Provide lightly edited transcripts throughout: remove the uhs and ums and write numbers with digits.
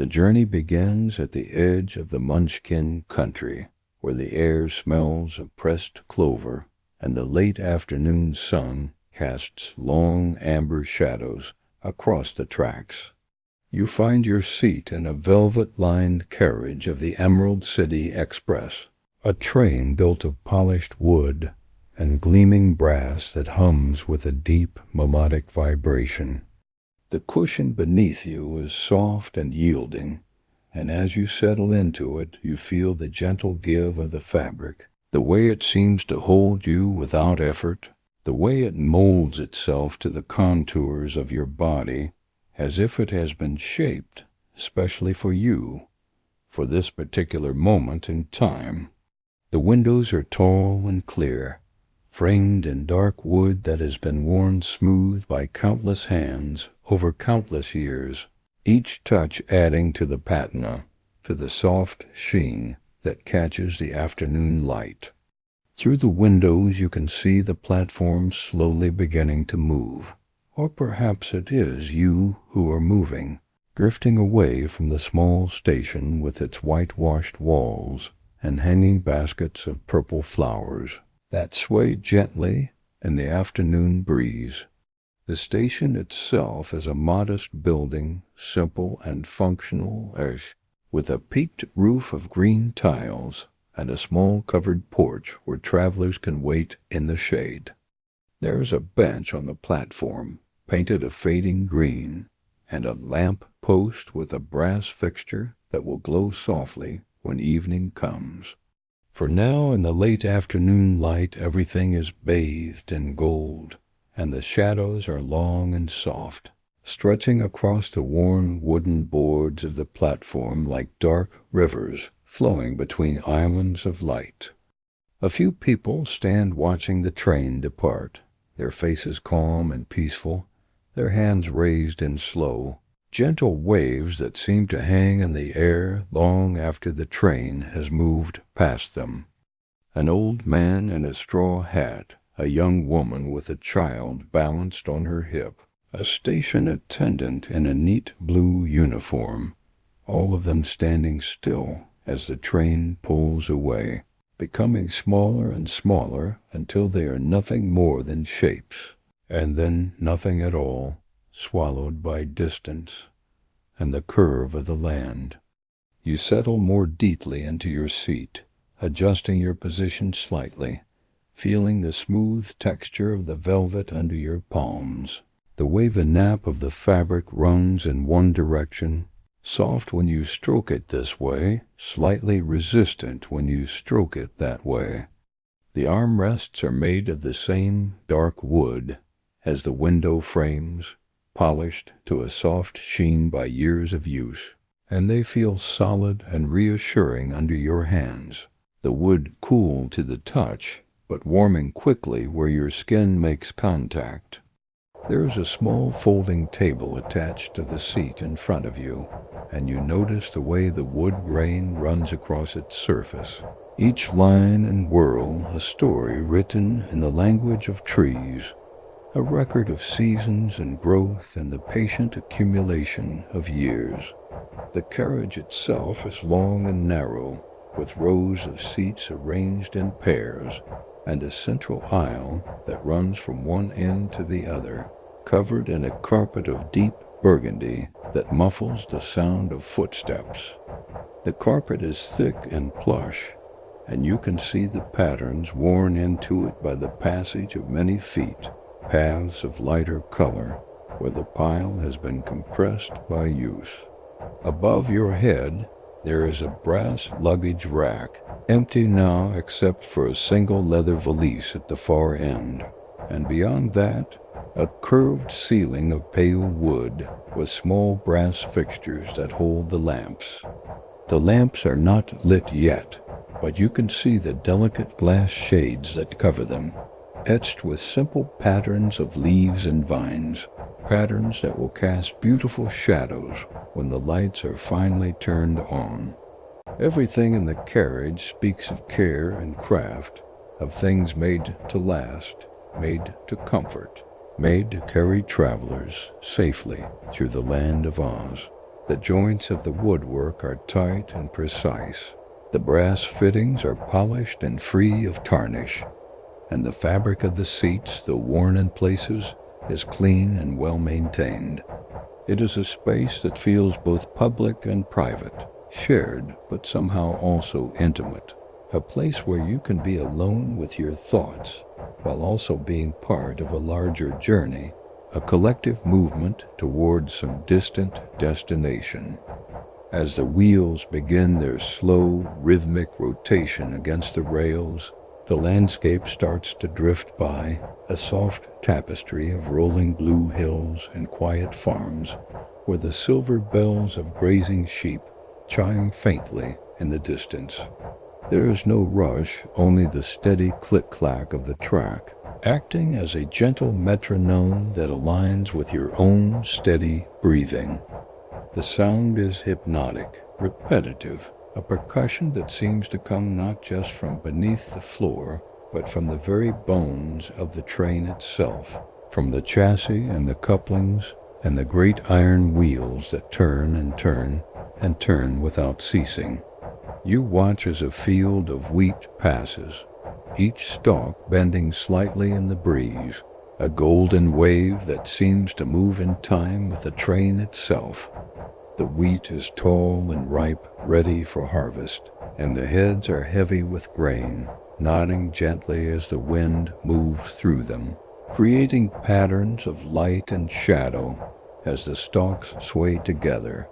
The journey begins at the edge of the Munchkin Country, where the air smells of pressed clover and the late afternoon sun casts long amber shadows across the tracks. You find your seat in a velvet-lined carriage of the Emerald City Express, a train built of polished wood and gleaming brass that hums with a deep melodic vibration. The cushion beneath you is soft and yielding, and as you settle into it, you feel the gentle give of the fabric, the way it seems to hold you without effort, the way it molds itself to the contours of your body, as if it has been shaped especially for you, for this particular moment in time. The windows are tall and clear, framed in dark wood that has been worn smooth by countless hands over countless years, each touch adding to the patina, to the soft sheen that catches the afternoon light. Through the windows you can see the platform slowly beginning to move, or perhaps it is you who are moving, drifting away from the small station with its whitewashed walls and hanging baskets of purple flowers that sway gently in the afternoon breeze. The station itself is a modest building, simple and functional-ish, with a peaked roof of green tiles and a small covered porch where travelers can wait in the shade. There is a bench on the platform, painted a fading green, and a lamp post with a brass fixture that will glow softly when evening comes. For now, in the late afternoon light, everything is bathed in gold, and the shadows are long and soft, stretching across the worn wooden boards of the platform like dark rivers flowing between islands of light. A few people stand watching the train depart, their faces calm and peaceful, their hands raised in slow, gentle waves that seem to hang in the air long after the train has moved past them. An old man in a straw hat, a young woman with a child balanced on her hip, a station attendant in a neat blue uniform, all of them standing still as the train pulls away, becoming smaller and smaller until they are nothing more than shapes, and then nothing at all, swallowed by distance and the curve of the land. You settle more deeply into your seat, adjusting your position slightly, feeling the smooth texture of the velvet under your palms, the way the nap of the fabric runs in one direction, soft when you stroke it this way, slightly resistant when you stroke it that way. The armrests are made of the same dark wood as the window frames, polished to a soft sheen by years of use, and they feel solid and reassuring under your hands, the wood cool to the touch, but warming quickly where your skin makes contact. There is a small folding table attached to the seat in front of you, and you notice the way the wood grain runs across its surface, each line and whorl a story written in the language of trees, a record of seasons and growth and the patient accumulation of years. The carriage itself is long and narrow, with rows of seats arranged in pairs, and a central aisle that runs from one end to the other, covered in a carpet of deep burgundy that muffles the sound of footsteps. The carpet is thick and plush, and you can see the patterns worn into it by the passage of many feet, paths of lighter color, where the pile has been compressed by use. Above your head, there is a brass luggage rack, empty now except for a single leather valise at the far end, and beyond that, a curved ceiling of pale wood with small brass fixtures that hold the lamps. The lamps are not lit yet, but you can see the delicate glass shades that cover them, etched with simple patterns of leaves and vines, patterns that will cast beautiful shadows when the lights are finally turned on. Everything in the carriage speaks of care and craft, of things made to last, made to comfort, made to carry travelers safely through the land of Oz. The joints of the woodwork are tight and precise. The brass fittings are polished and free of tarnish, and the fabric of the seats, though worn in places, is clean and well maintained. It is a space that feels both public and private, shared but somehow also intimate. A place where you can be alone with your thoughts while also being part of a larger journey, a collective movement towards some distant destination. As the wheels begin their slow, rhythmic rotation against the rails, the landscape starts to drift by, a soft tapestry of rolling blue hills and quiet farms, where the silver bells of grazing sheep chime faintly in the distance. There is no rush, only the steady click-clack of the track, acting as a gentle metronome that aligns with your own steady breathing. The sound is hypnotic, repetitive, a percussion that seems to come not just from beneath the floor, but from the very bones of the train itself, from the chassis and the couplings and the great iron wheels that turn and turn and turn without ceasing. You watch as a field of wheat passes, each stalk bending slightly in the breeze, a golden wave that seems to move in time with the train itself. The wheat is tall and ripe, ready for harvest, and the heads are heavy with grain, nodding gently as the wind moves through them, creating patterns of light and shadow as the stalks sway together,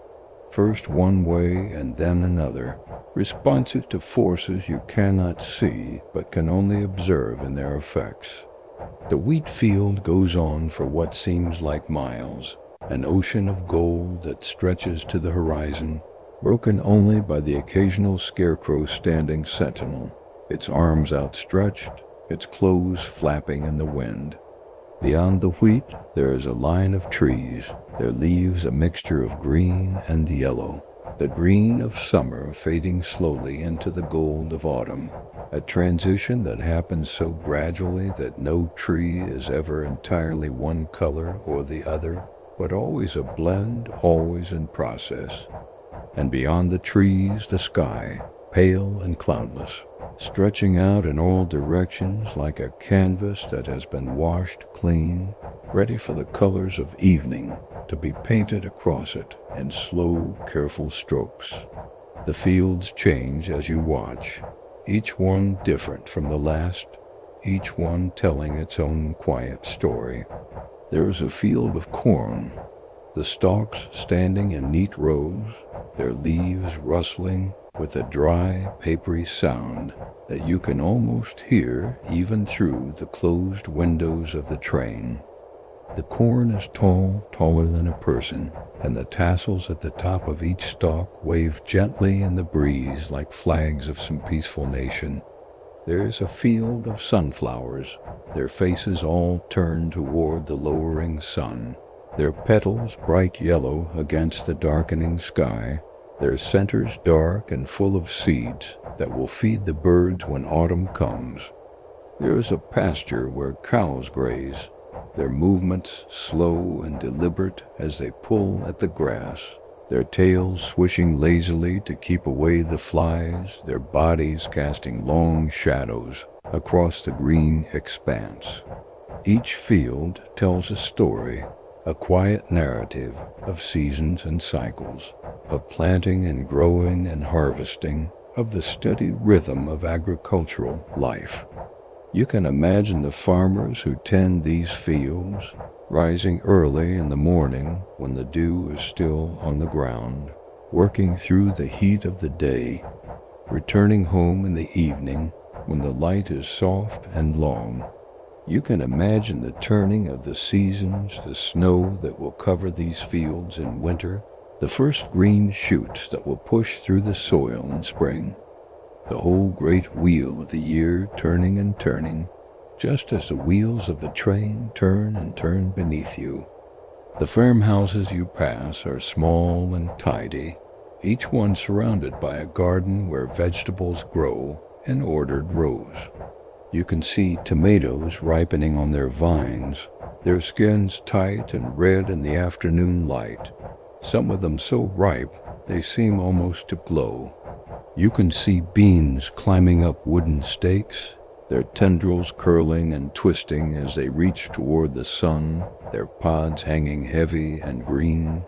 first one way and then another, responsive to forces you cannot see but can only observe in their effects. The wheat field goes on for what seems like miles, an ocean of gold that stretches to the horizon, broken only by the occasional scarecrow standing sentinel, its arms outstretched, its clothes flapping in the wind. Beyond the wheat, there is a line of trees, their leaves a mixture of green and yellow, the green of summer fading slowly into the gold of autumn, a transition that happens so gradually that no tree is ever entirely one color or the other, but always a blend, always in process. And beyond the trees, the sky, pale and cloudless, stretching out in all directions like a canvas that has been washed clean, ready for the colors of evening to be painted across it in slow, careful strokes. The fields change as you watch, each one different from the last, each one telling its own quiet story. There is a field of corn, the stalks standing in neat rows, their leaves rustling with a dry, papery sound that you can almost hear even through the closed windows of the train. The corn is tall, taller than a person, and the tassels at the top of each stalk wave gently in the breeze like flags of some peaceful nation. There is a field of sunflowers, their faces all turned toward the lowering sun, their petals bright yellow against the darkening sky, their centers dark and full of seeds that will feed the birds when autumn comes. There is a pasture where cows graze, their movements slow and deliberate as they pull at the grass, their tails swishing lazily to keep away the flies, their bodies casting long shadows across the green expanse. Each field tells a story, a quiet narrative of seasons and cycles, of planting and growing and harvesting, of the steady rhythm of agricultural life. You can imagine the farmers who tend these fields, rising early in the morning when the dew is still on the ground, working through the heat of the day, returning home in the evening when the light is soft and long. You can imagine the turning of the seasons, the snow that will cover these fields in winter, the first green shoots that will push through the soil in spring. The whole great wheel of the year turning and turning, just as the wheels of the train turn and turn beneath you. The farmhouses you pass are small and tidy, each one surrounded by a garden where vegetables grow in ordered rows. You can see tomatoes ripening on their vines, their skins tight and red in the afternoon light, some of them so ripe they seem almost to glow. You can see beans climbing up wooden stakes, their tendrils curling and twisting as they reach toward the sun, their pods hanging heavy and green.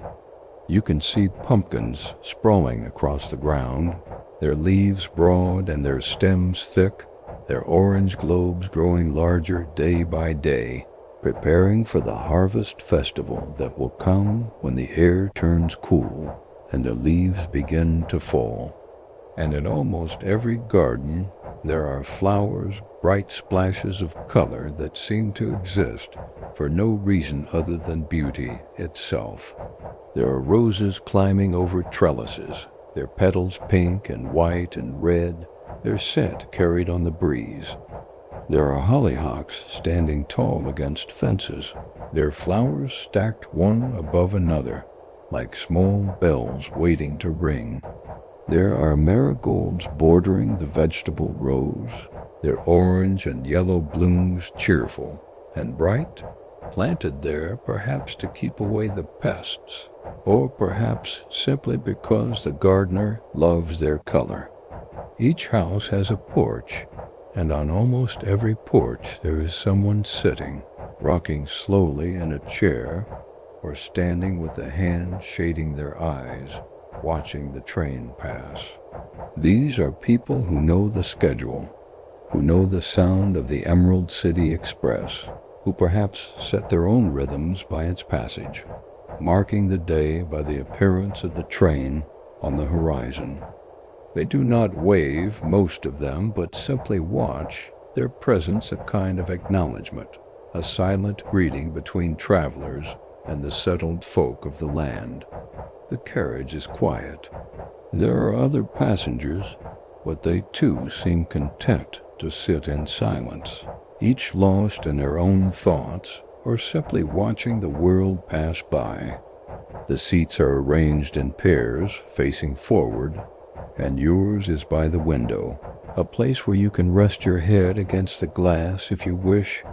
You can see pumpkins sprawling across the ground, their leaves broad and their stems thick, their orange globes growing larger day by day, preparing for the harvest festival that will come when the air turns cool and the leaves begin to fall. And in almost every garden there are flowers, bright splashes of color that seem to exist for no reason other than beauty itself. There are roses climbing over trellises, their petals pink and white and red, their scent carried on the breeze. There are hollyhocks standing tall against fences, their flowers stacked one above another, like small bells waiting to ring. There are marigolds bordering the vegetable rows, their orange and yellow blooms cheerful and bright, planted there perhaps to keep away the pests, or perhaps simply because the gardener loves their color. Each house has a porch, and on almost every porch there is someone sitting, rocking slowly in a chair, or standing with a hand shading their eyes, watching the train pass. These are people who know the schedule, who know the sound of the Emerald City Express, who perhaps set their own rhythms by its passage, marking the day by the appearance of the train on the horizon. They do not wave, most of them, but simply watch, their presence a kind of acknowledgement, a silent greeting between travelers and the settled folk of the land. The carriage is quiet. There are other passengers, but they too seem content to sit in silence, each lost in their own thoughts or simply watching the world pass by. The seats are arranged in pairs, facing forward, and yours is by the window, a place where you can rest your head against the glass if you wish,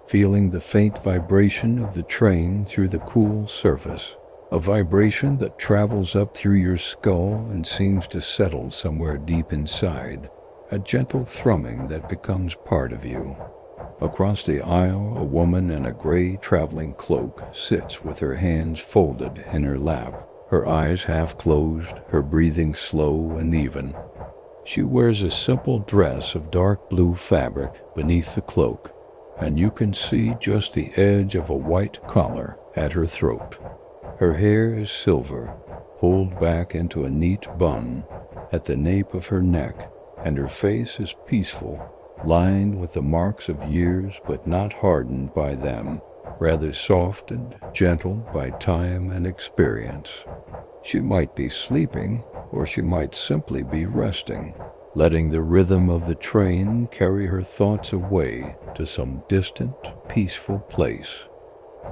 feeling the faint vibration of the train through the cool surface, a vibration that travels up through your skull and seems to settle somewhere deep inside, a gentle thrumming that becomes part of you. Across the aisle, a woman in a gray traveling cloak sits with her hands folded in her lap, her eyes half closed, her breathing slow and even. She wears a simple dress of dark blue fabric beneath the cloak, and you can see just the edge of a white collar at her throat. Her hair is silver, pulled back into a neat bun at the nape of her neck, and her face is peaceful, lined with the marks of years but not hardened by them, rather softened, gentle by time and experience. She might be sleeping, or she might simply be resting, letting the rhythm of the train carry her thoughts away to some distant, peaceful place.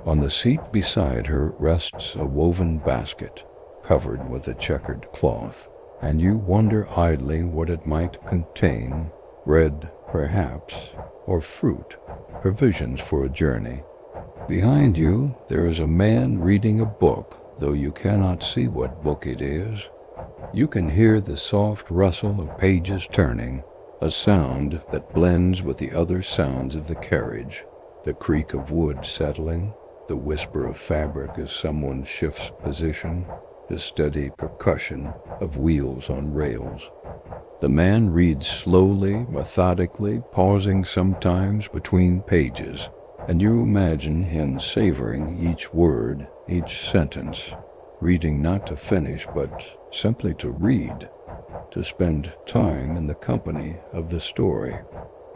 On the seat beside her rests a woven basket, covered with a checkered cloth, and you wonder idly what it might contain, bread, perhaps, or fruit, provisions for a journey. Behind you, there is a man reading a book, though you cannot see what book it is. You can hear the soft rustle of pages turning, a sound that blends with the other sounds of the carriage, the creak of wood settling, the whisper of fabric as someone shifts position, the steady percussion of wheels on rails. The man reads slowly, methodically, pausing sometimes between pages, and you imagine him savoring each word, each sentence, reading not to finish but simply to read, to spend time in the company of the story.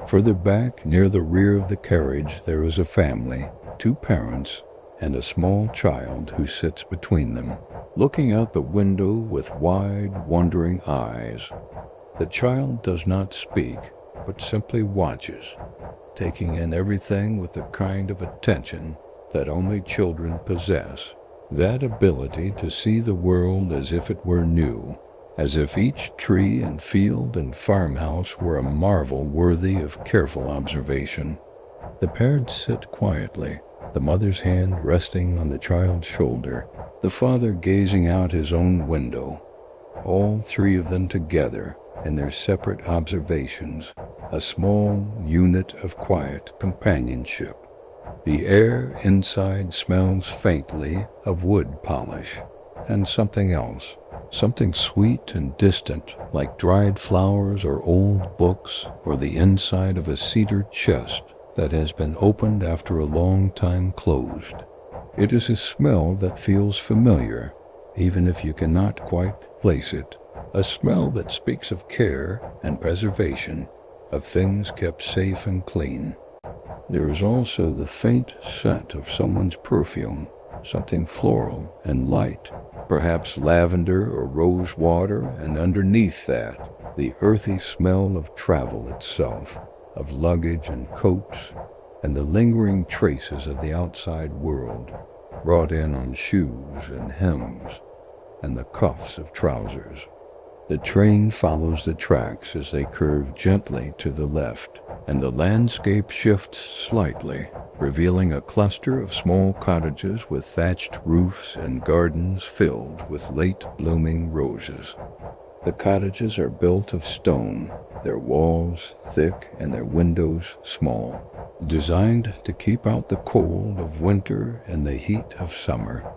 Further back, near the rear of the carriage, there is a family, 2 parents, and a small child who sits between them, looking out the window with wide, wondering eyes. The child does not speak, but simply watches, taking in everything with the kind of attention that only children possess, that ability to see the world as if it were new, as if each tree and field and farmhouse were a marvel worthy of careful observation. The parents sit quietly, the mother's hand resting on the child's shoulder, the father gazing out his own window, all three of them together in their separate observations, a small unit of quiet companionship. The air inside smells faintly of wood polish and something else, something sweet and distant, like dried flowers or old books or the inside of a cedar chest that has been opened after a long time closed. It is a smell that feels familiar, even if you cannot quite place it, a smell that speaks of care and preservation, of things kept safe and clean. There is also the faint scent of someone's perfume, something floral and light, perhaps lavender or rose water, and underneath that, the earthy smell of travel itself, of luggage and coats, and the lingering traces of the outside world, brought in on shoes and hems, and the cuffs of trousers. The train follows the tracks as they curve gently to the left, and the landscape shifts slightly, revealing a cluster of small cottages with thatched roofs and gardens filled with late-blooming roses. The cottages are built of stone, their walls thick and their windows small, designed to keep out the cold of winter and the heat of summer.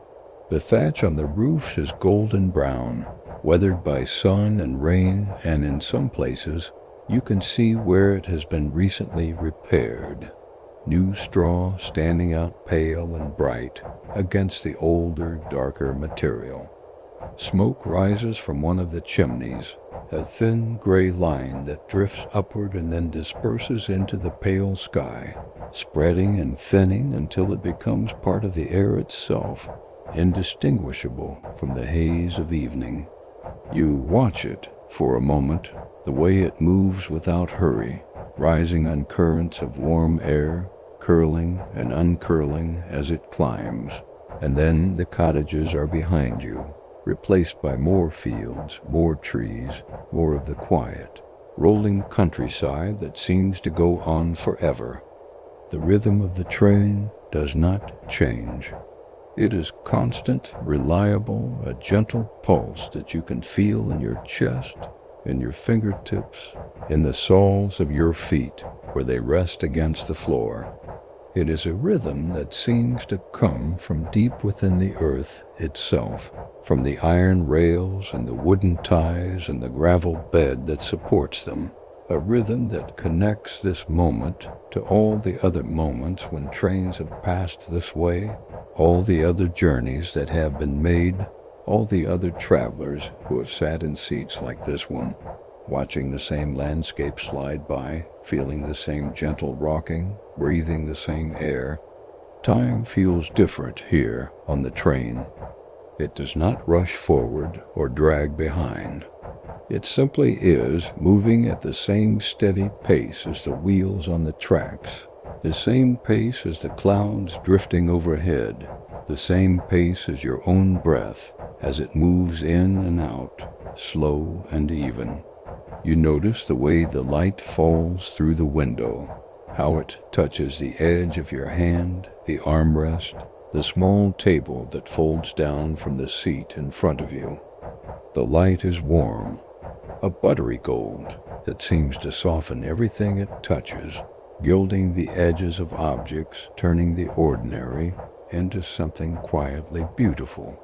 The thatch on the roofs is golden brown, weathered by sun and rain, and in some places you can see where it has been recently repaired. New straw standing out pale and bright against the older, darker material. Smoke rises from one of the chimneys, a thin gray line that drifts upward and then disperses into the pale sky, spreading and thinning until it becomes part of the air itself, indistinguishable from the haze of evening. You watch it for a moment, the way it moves without hurry, rising on currents of warm air, curling and uncurling as it climbs. And then the cottages are behind you, replaced by more fields, more trees, more of the quiet, rolling countryside that seems to go on forever. The rhythm of the train does not change. It is constant, reliable, a gentle pulse that you can feel in your chest, in your fingertips, in the soles of your feet where they rest against the floor. It is a rhythm that seems to come from deep within the earth itself, from the iron rails and the wooden ties and the gravel bed that supports them. A rhythm that connects this moment to all the other moments when trains have passed this way, all the other journeys that have been made, all the other travelers who have sat in seats like this one, watching the same landscape slide by, feeling the same gentle rocking, breathing the same air. Time feels different here on the train. It does not rush forward or drag behind. It simply is moving at the same steady pace as the wheels on the tracks, the same pace as the clouds drifting overhead, the same pace as your own breath as it moves in and out, slow and even. You notice the way the light falls through the window, how it touches the edge of your hand, the armrest, the small table that folds down from the seat in front of you. The light is warm, a buttery gold that seems to soften everything it touches, gilding the edges of objects, turning the ordinary into something quietly beautiful.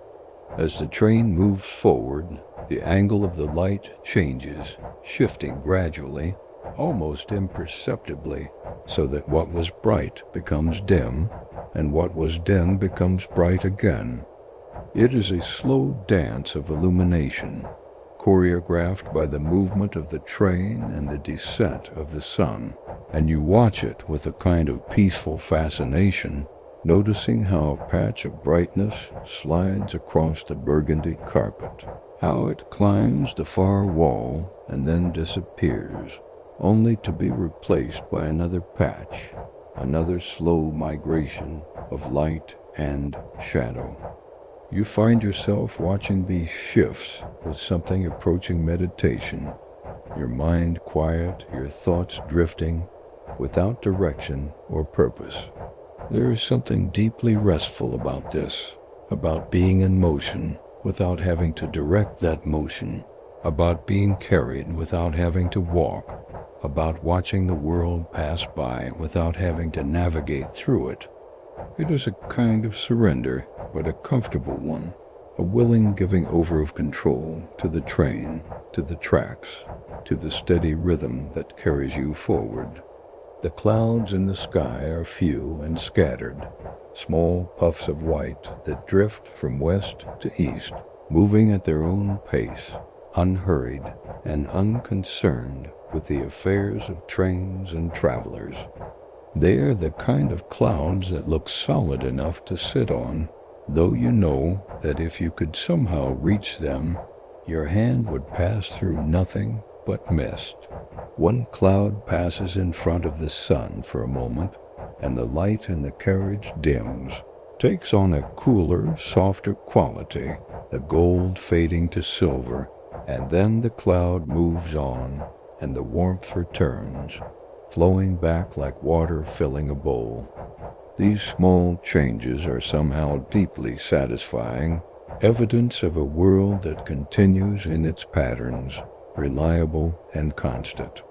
As the train moves forward, the angle of the light changes, shifting gradually, almost imperceptibly, so that what was bright becomes dim, and what was dim becomes bright again. It is a slow dance of illumination, choreographed by the movement of the train and the descent of the sun, and you watch it with a kind of peaceful fascination, noticing how a patch of brightness slides across the burgundy carpet, how it climbs the far wall and then disappears, only to be replaced by another patch, another slow migration of light and shadow. You find yourself watching these shifts with something approaching meditation, your mind quiet, your thoughts drifting, without direction or purpose. There is something deeply restful about this, about being in motion without having to direct that motion, about being carried without having to walk, about watching the world pass by without having to navigate through it. It is a kind of surrender, but a comfortable one, a willing giving over of control to the train, to the tracks, to the steady rhythm that carries you forward. The clouds in the sky are few and scattered, small puffs of white that drift from west to east, moving at their own pace, unhurried and unconcerned with the affairs of trains and travelers. They are the kind of clouds that look solid enough to sit on, though you know that if you could somehow reach them, your hand would pass through nothing but mist. One cloud passes in front of the sun for a moment, and the light in the carriage dims, takes on a cooler, softer quality, the gold fading to silver, and then the cloud moves on, and the warmth returns, flowing back like water filling a bowl. These small changes are somehow deeply satisfying, evidence of a world that continues in its patterns, reliable and constant.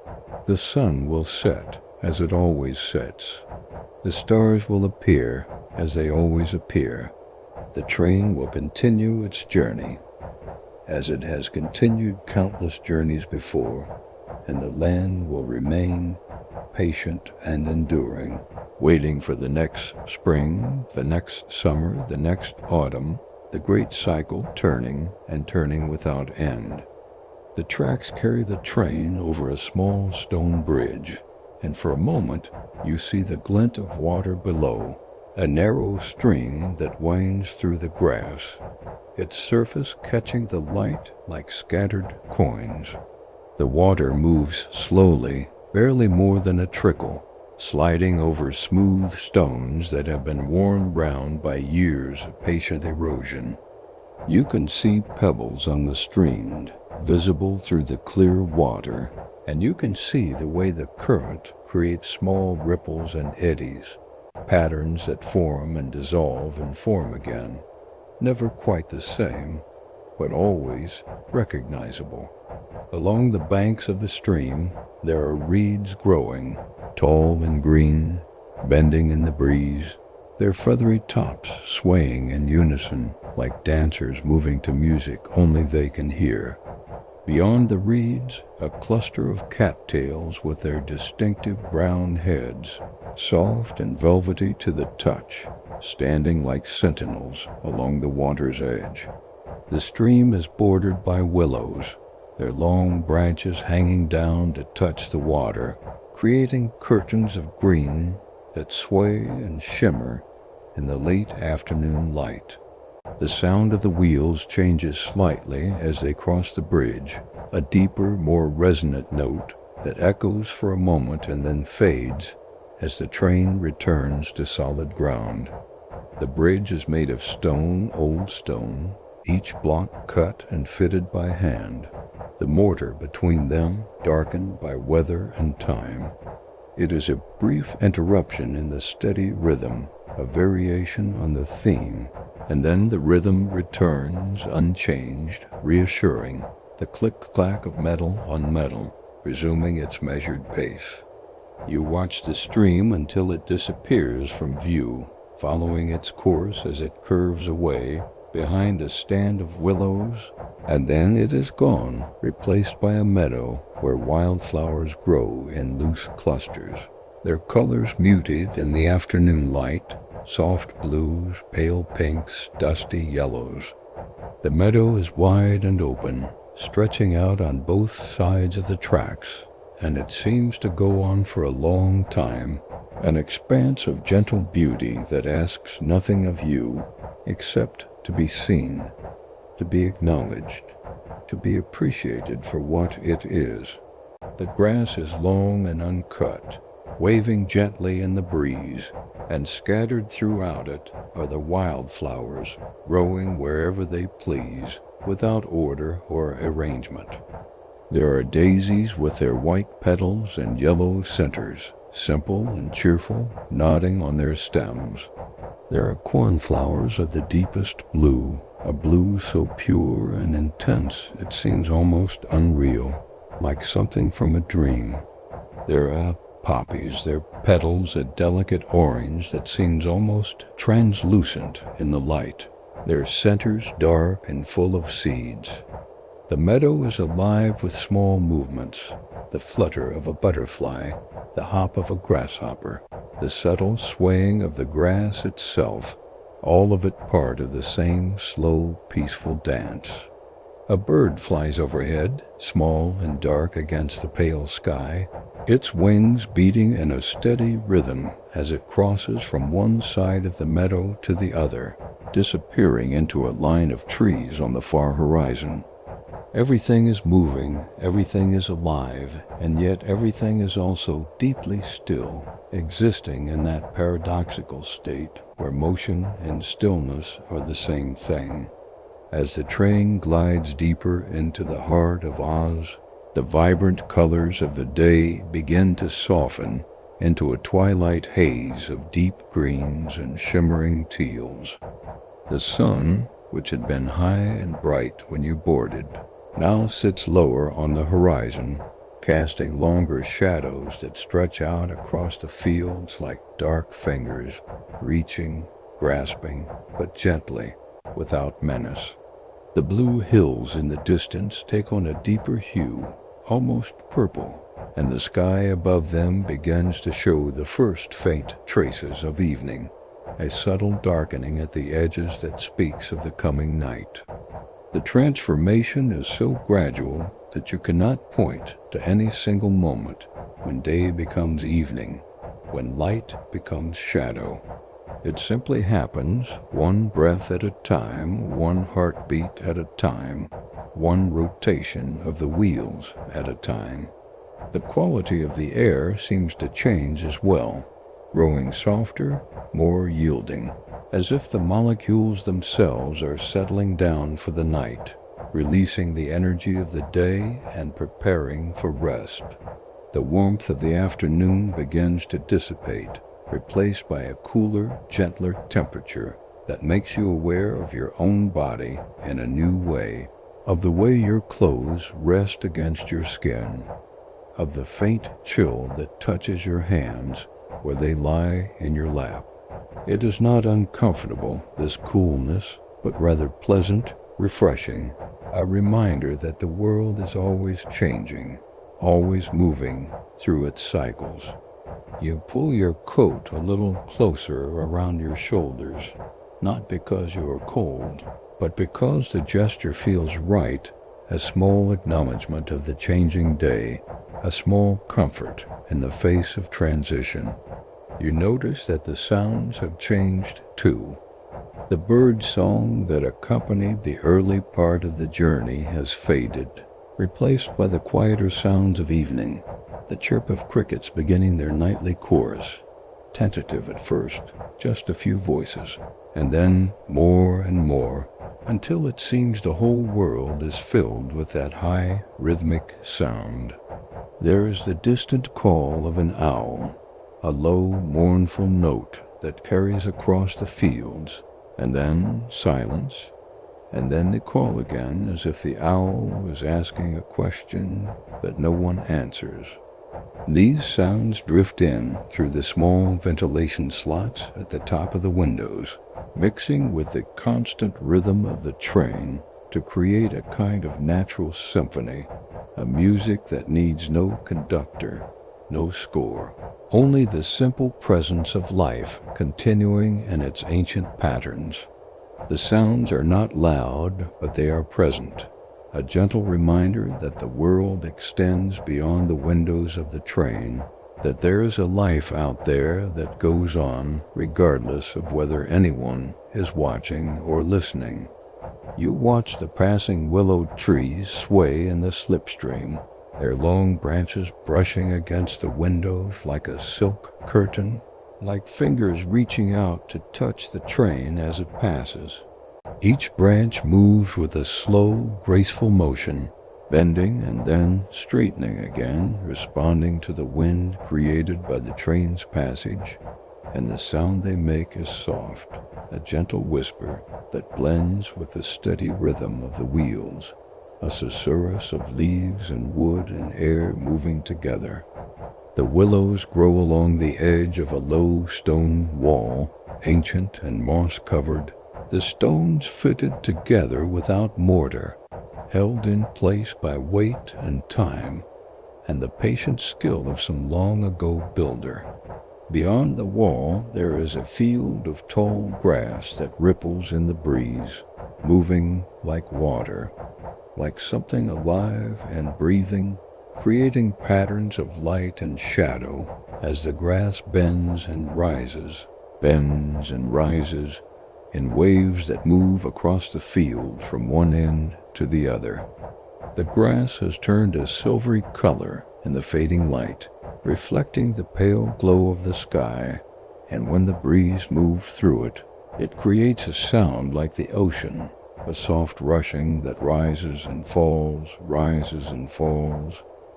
The sun will set as it always sets. The stars will appear as they always appear. The train will continue its journey as it has continued countless journeys before, and the land will remain patient and enduring, waiting for the next spring, the next summer, the next autumn, the great cycle turning and turning without end. The tracks carry the train over a small stone bridge, and for a moment you see the glint of water below, a narrow stream that winds through the grass, its surface catching the light like scattered coins. The water moves slowly, barely more than a trickle, sliding over smooth stones that have been worn brown by years of patient erosion. You can see pebbles on the stream, visible through the clear water, and you can see the way the current creates small ripples and eddies, patterns that form and dissolve and form again, never quite the same, but always recognizable. Along the banks of the stream, there are reeds growing, tall and green, bending in the breeze, their feathery tops swaying in unison like dancers moving to music only they can hear. Beyond the reeds, a cluster of cattails with their distinctive brown heads, soft and velvety to the touch, standing like sentinels along the water's edge. The stream is bordered by willows, their long branches hanging down to touch the water, creating curtains of green that sway and shimmer in the late afternoon light. The sound of the wheels changes slightly as they cross the bridge, a deeper, more resonant note that echoes for a moment and then fades as the train returns to solid ground. The bridge is made of stone, old stone, each block cut and fitted by hand, the mortar between them darkened by weather and time. It is a brief interruption in the steady rhythm, a variation on the theme, and then the rhythm returns unchanged, reassuring, the click-clack of metal on metal, resuming its measured pace. You watch the stream until it disappears from view, following its course as it curves away behind a stand of willows, and then it is gone, replaced by a meadow where wildflowers grow in loose clusters, their colors muted in the afternoon light, soft blues, pale pinks, dusty yellows. The meadow is wide and open, stretching out on both sides of the tracks, and it seems to go on for a long time, an expanse of gentle beauty that asks nothing of you except to be seen, to be acknowledged, to be appreciated for what it is. The grass is long and uncut, waving gently in the breeze, and scattered throughout it are the wildflowers, growing wherever they please, without order or arrangement. There are daisies with their white petals and yellow centers, simple and cheerful, nodding on their stems. There are cornflowers of the deepest blue, a blue so pure and intense it seems almost unreal, like something from a dream. There are poppies, their petals a delicate orange that seems almost translucent in the light, their centers dark and full of seeds. The meadow is alive with small movements, the flutter of a butterfly, the hop of a grasshopper, the subtle swaying of the grass itself, all of it part of the same slow, peaceful dance. A bird flies overhead, small and dark against the pale sky, its wings beating in a steady rhythm as it crosses from one side of the meadow to the other, disappearing into a line of trees on the far horizon. Everything is moving, everything is alive, and yet everything is also deeply still, existing in that paradoxical state where motion and stillness are the same thing. As the train glides deeper into the heart of Oz, the vibrant colors of the day begin to soften into a twilight haze of deep greens and shimmering teals. The sun, which had been high and bright when you boarded, now sits lower on the horizon, casting longer shadows that stretch out across the fields like dark fingers, reaching, grasping, but gently, without menace. The blue hills in the distance take on a deeper hue, almost purple, and the sky above them begins to show the first faint traces of evening, a subtle darkening at the edges that speaks of the coming night. The transformation is so gradual that you cannot point to any single moment when day becomes evening, when light becomes shadow. It simply happens, one breath at a time, one heartbeat at a time, one rotation of the wheels at a time. The quality of the air seems to change as well, growing softer, more yielding, as if the molecules themselves are settling down for the night, releasing the energy of the day and preparing for rest. The warmth of the afternoon begins to dissipate, replaced by a cooler, gentler temperature that makes you aware of your own body in a new way, of the way your clothes rest against your skin, of the faint chill that touches your hands where they lie in your lap. It is not uncomfortable, this coolness, but rather pleasant, refreshing, a reminder that the world is always changing, always moving through its cycles. You pull your coat a little closer around your shoulders, not because you are cold, but because the gesture feels right, a small acknowledgement of the changing day, a small comfort in the face of transition. You notice that the sounds have changed too. The bird song that accompanied the early part of the journey has faded, replaced by the quieter sounds of evening, the chirp of crickets beginning their nightly chorus, tentative at first, just a few voices, and then more and more, until it seems the whole world is filled with that high, rhythmic sound. There is the distant call of an owl, a low, mournful note that carries across the fields, and then silence, and then the call again as if the owl was asking a question that no one answers. These sounds drift in through the small ventilation slots at the top of the windows, mixing with the constant rhythm of the train to create a kind of natural symphony, a music that needs no conductor, no score, only the simple presence of life continuing in its ancient patterns. The sounds are not loud, but they are present, a gentle reminder that the world extends beyond the windows of the train, that there is a life out there that goes on regardless of whether anyone is watching or listening. You watch the passing willow trees sway in the slipstream, their long branches brushing against the windows like a silk curtain, like fingers reaching out to touch the train as it passes. Each branch moves with a slow, graceful motion, bending and then straightening again, responding to the wind created by the train's passage, and the sound they make is soft, a gentle whisper that blends with the steady rhythm of the wheels, a susurrus of leaves and wood and air moving together. The willows grow along the edge of a low stone wall, ancient and moss-covered, the stones fitted together without mortar, held in place by weight and time, and the patient skill of some long-ago builder. Beyond the wall there is a field of tall grass that ripples in the breeze, moving like water, like something alive and breathing, creating patterns of light and shadow as the grass bends and rises in waves that move across the field from one end to the other. The grass has turned a silvery color in the fading light, reflecting the pale glow of the sky, and when the breeze moves through it, it creates a sound like the ocean, a soft rushing that rises and falls,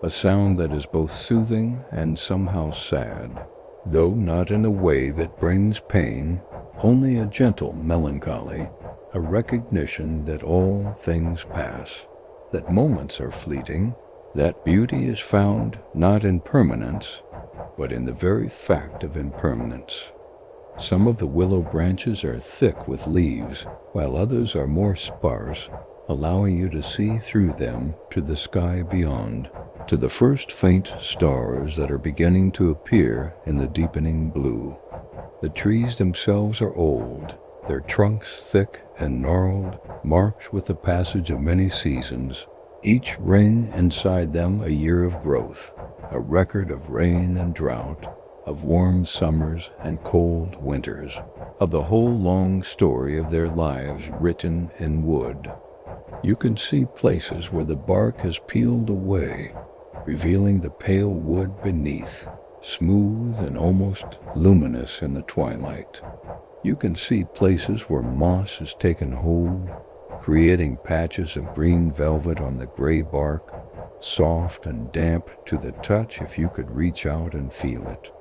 a sound that is both soothing and somehow sad, though not in a way that brings pain, only a gentle melancholy, a recognition that all things pass, that moments are fleeting, that beauty is found not in permanence, but in the very fact of impermanence. Some of the willow branches are thick with leaves, while others are more sparse, allowing you to see through them to the sky beyond, to the first faint stars that are beginning to appear in the deepening blue. The trees themselves are old, their trunks thick and gnarled, marked with the passage of many seasons, each ring inside them a year of growth, a record of rain and drought, of warm summers and cold winters, of the whole long story of their lives written in wood. You can see places where the bark has peeled away, revealing the pale wood beneath, smooth and almost luminous in the twilight. You can see places where moss has taken hold, creating patches of green velvet on the gray bark, soft and damp to the touch if you could reach out and feel it.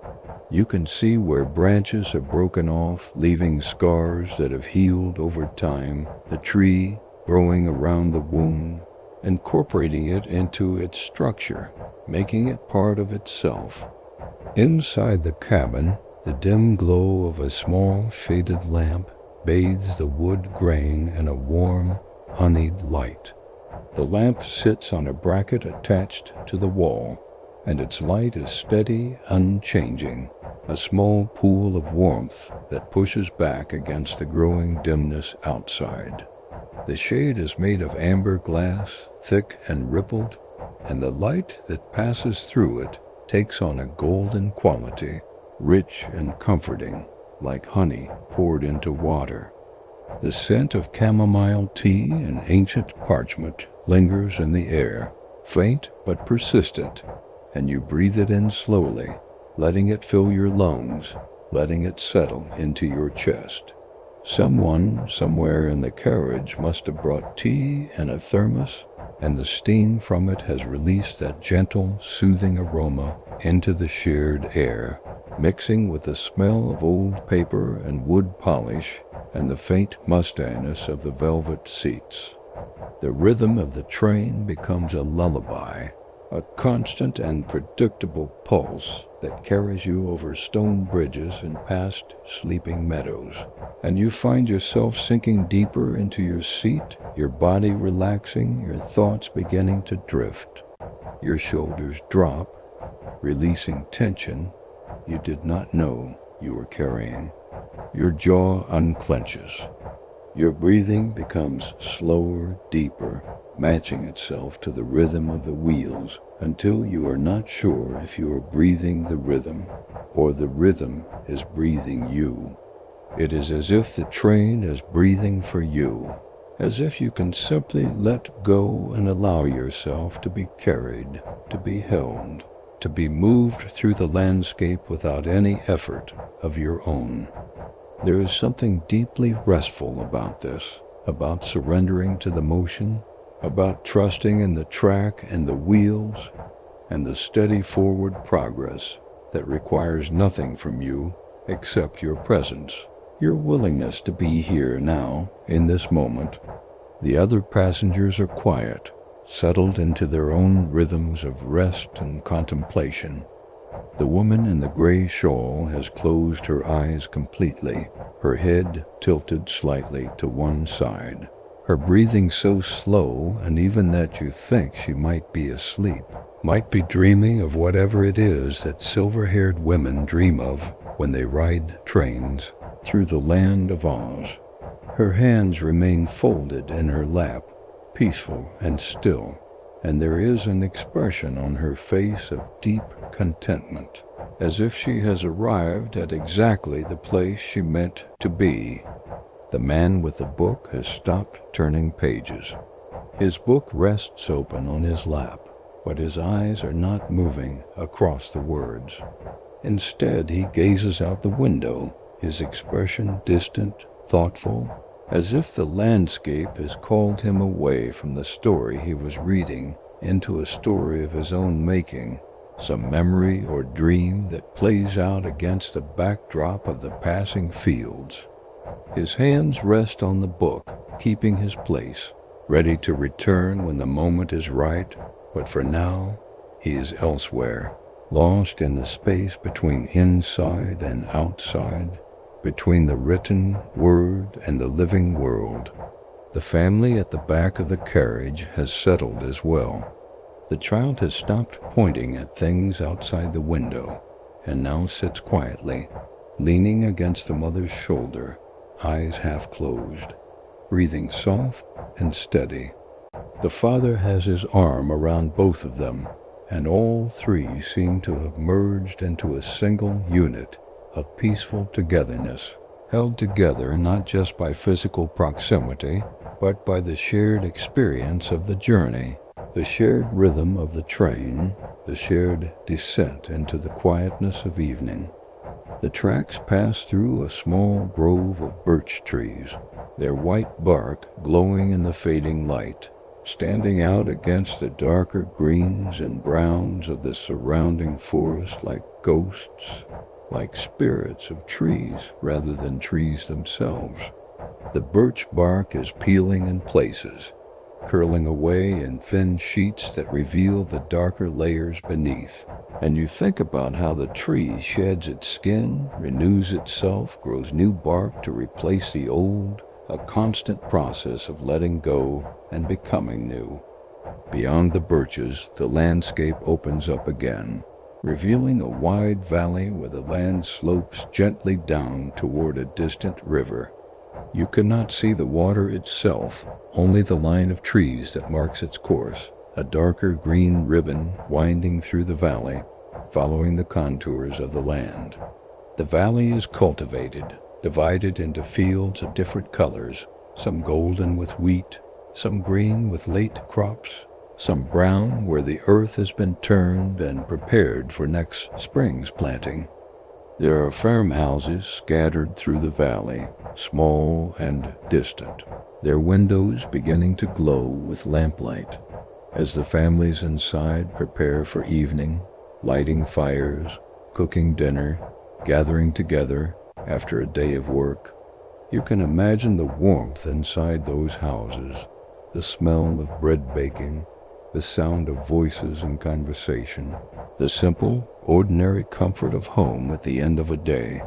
You can see where branches are broken off, leaving scars that have healed over time, the tree growing around the wound, incorporating it into its structure, making it part of itself. Inside the cabin, the dim glow of a small shaded lamp bathes the wood grain in a warm, honeyed light. The lamp sits on a bracket attached to the wall, and its light is steady, unchanging, a small pool of warmth that pushes back against the growing dimness outside. The shade is made of amber glass, thick and rippled, and the light that passes through it takes on a golden quality, rich and comforting, like honey poured into water. The scent of chamomile tea and ancient parchment lingers in the air, faint but persistent, and you breathe it in slowly, letting it fill your lungs, letting it settle into your chest. Someone somewhere in the carriage must have brought tea and a thermos, and the steam from it has released that gentle, soothing aroma into the shared air, mixing with the smell of old paper and wood polish and the faint mustiness of the velvet seats. The rhythm of the train becomes a lullaby, a constant and predictable pulse that carries you over stone bridges and past sleeping meadows, and you find yourself sinking deeper into your seat, your body relaxing, your thoughts beginning to drift. Your shoulders drop, releasing tension you did not know you were carrying. Your jaw unclenches. Your breathing becomes slower, deeper, matching itself to the rhythm of the wheels until you are not sure if you are breathing the rhythm or the rhythm is breathing you. It is as if the train is breathing for you, as if you can simply let go and allow yourself to be carried, to be held, to be moved through the landscape without any effort of your own. There is something deeply restful about this, about surrendering to the motion, about trusting in the track and the wheels and the steady forward progress that requires nothing from you except your presence, your willingness to be here now, in this moment. The other passengers are quiet, settled into their own rhythms of rest and contemplation. The woman in the gray shawl has closed her eyes completely, her head tilted slightly to one side, her breathing so slow and even that you think she might be asleep, might be dreaming of whatever it is that silver-haired women dream of when they ride trains through the land of Oz. Her hands remain folded in her lap, peaceful and still, and there is an expression on her face of deep contentment, as if she has arrived at exactly the place she meant to be. The man with the book has stopped turning pages. His book rests open on his lap, but his eyes are not moving across the words. Instead, he gazes out the window, his expression distant, thoughtful, as if the landscape has called him away from the story he was reading into a story of his own making, some memory or dream that plays out against the backdrop of the passing fields. His hands rest on the book, keeping his place, ready to return when the moment is right, but for now, he is elsewhere, lost in the space between inside and outside, between the written word and the living world. The family at the back of the carriage has settled as well. The child has stopped pointing at things outside the window and now sits quietly, leaning against the mother's shoulder, eyes half closed, breathing soft and steady. The father has his arm around both of them, and all three seem to have merged into a single unit of peaceful togetherness, held together not just by physical proximity, but by the shared experience of the journey, the shared rhythm of the train, the shared descent into the quietness of evening. The tracks pass through a small grove of birch trees, their white bark glowing in the fading light, standing out against the darker greens and browns of the surrounding forest like ghosts, like spirits of trees rather than trees themselves. The birch bark is peeling in places, curling away in thin sheets that reveal the darker layers beneath. And you think about how the tree sheds its skin, renews itself, grows new bark to replace the old, a constant process of letting go and becoming new. Beyond the birches, the landscape opens up again, revealing a wide valley where the land slopes gently down toward a distant river. You cannot see the water itself, only the line of trees that marks its course, a darker green ribbon winding through the valley, following the contours of the land. The valley is cultivated, divided into fields of different colors, some golden with wheat, some green with late crops, some brown where the earth has been turned and prepared for next spring's planting. There are farmhouses scattered through the valley, small and distant, their windows beginning to glow with lamplight, as the families inside prepare for evening, lighting fires, cooking dinner, gathering together after a day of work. You can imagine the warmth inside those houses, the smell of bread baking, the sound of voices and conversation, the simple, ordinary comfort of home at the end of a day.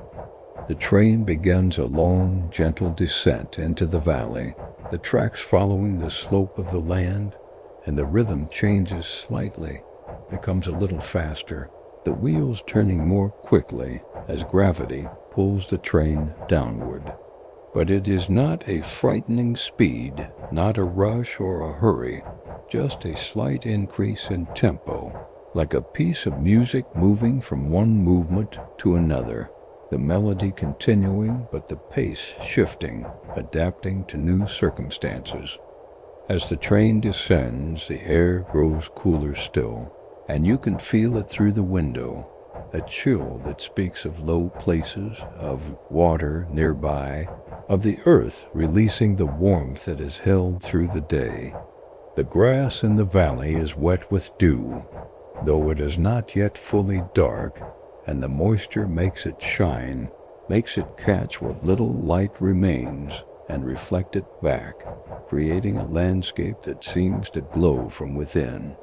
The train begins a long, gentle descent into the valley, the tracks following the slope of the land, and the rhythm changes slightly, becomes a little faster, the wheels turning more quickly as gravity pulls the train downward. But it is not a frightening speed, not a rush or a hurry, just a slight increase in tempo, like a piece of music moving from one movement to another, the melody continuing but the pace shifting, adapting to new circumstances. As the train descends, the air grows cooler still, and you can feel it through the window, a chill that speaks of low places, of water nearby, of the earth releasing the warmth that is held through the day. The grass in the valley is wet with dew, though it is not yet fully dark, and the moisture makes it shine, makes it catch what little light remains and reflect it back, creating a landscape that seems to glow from within.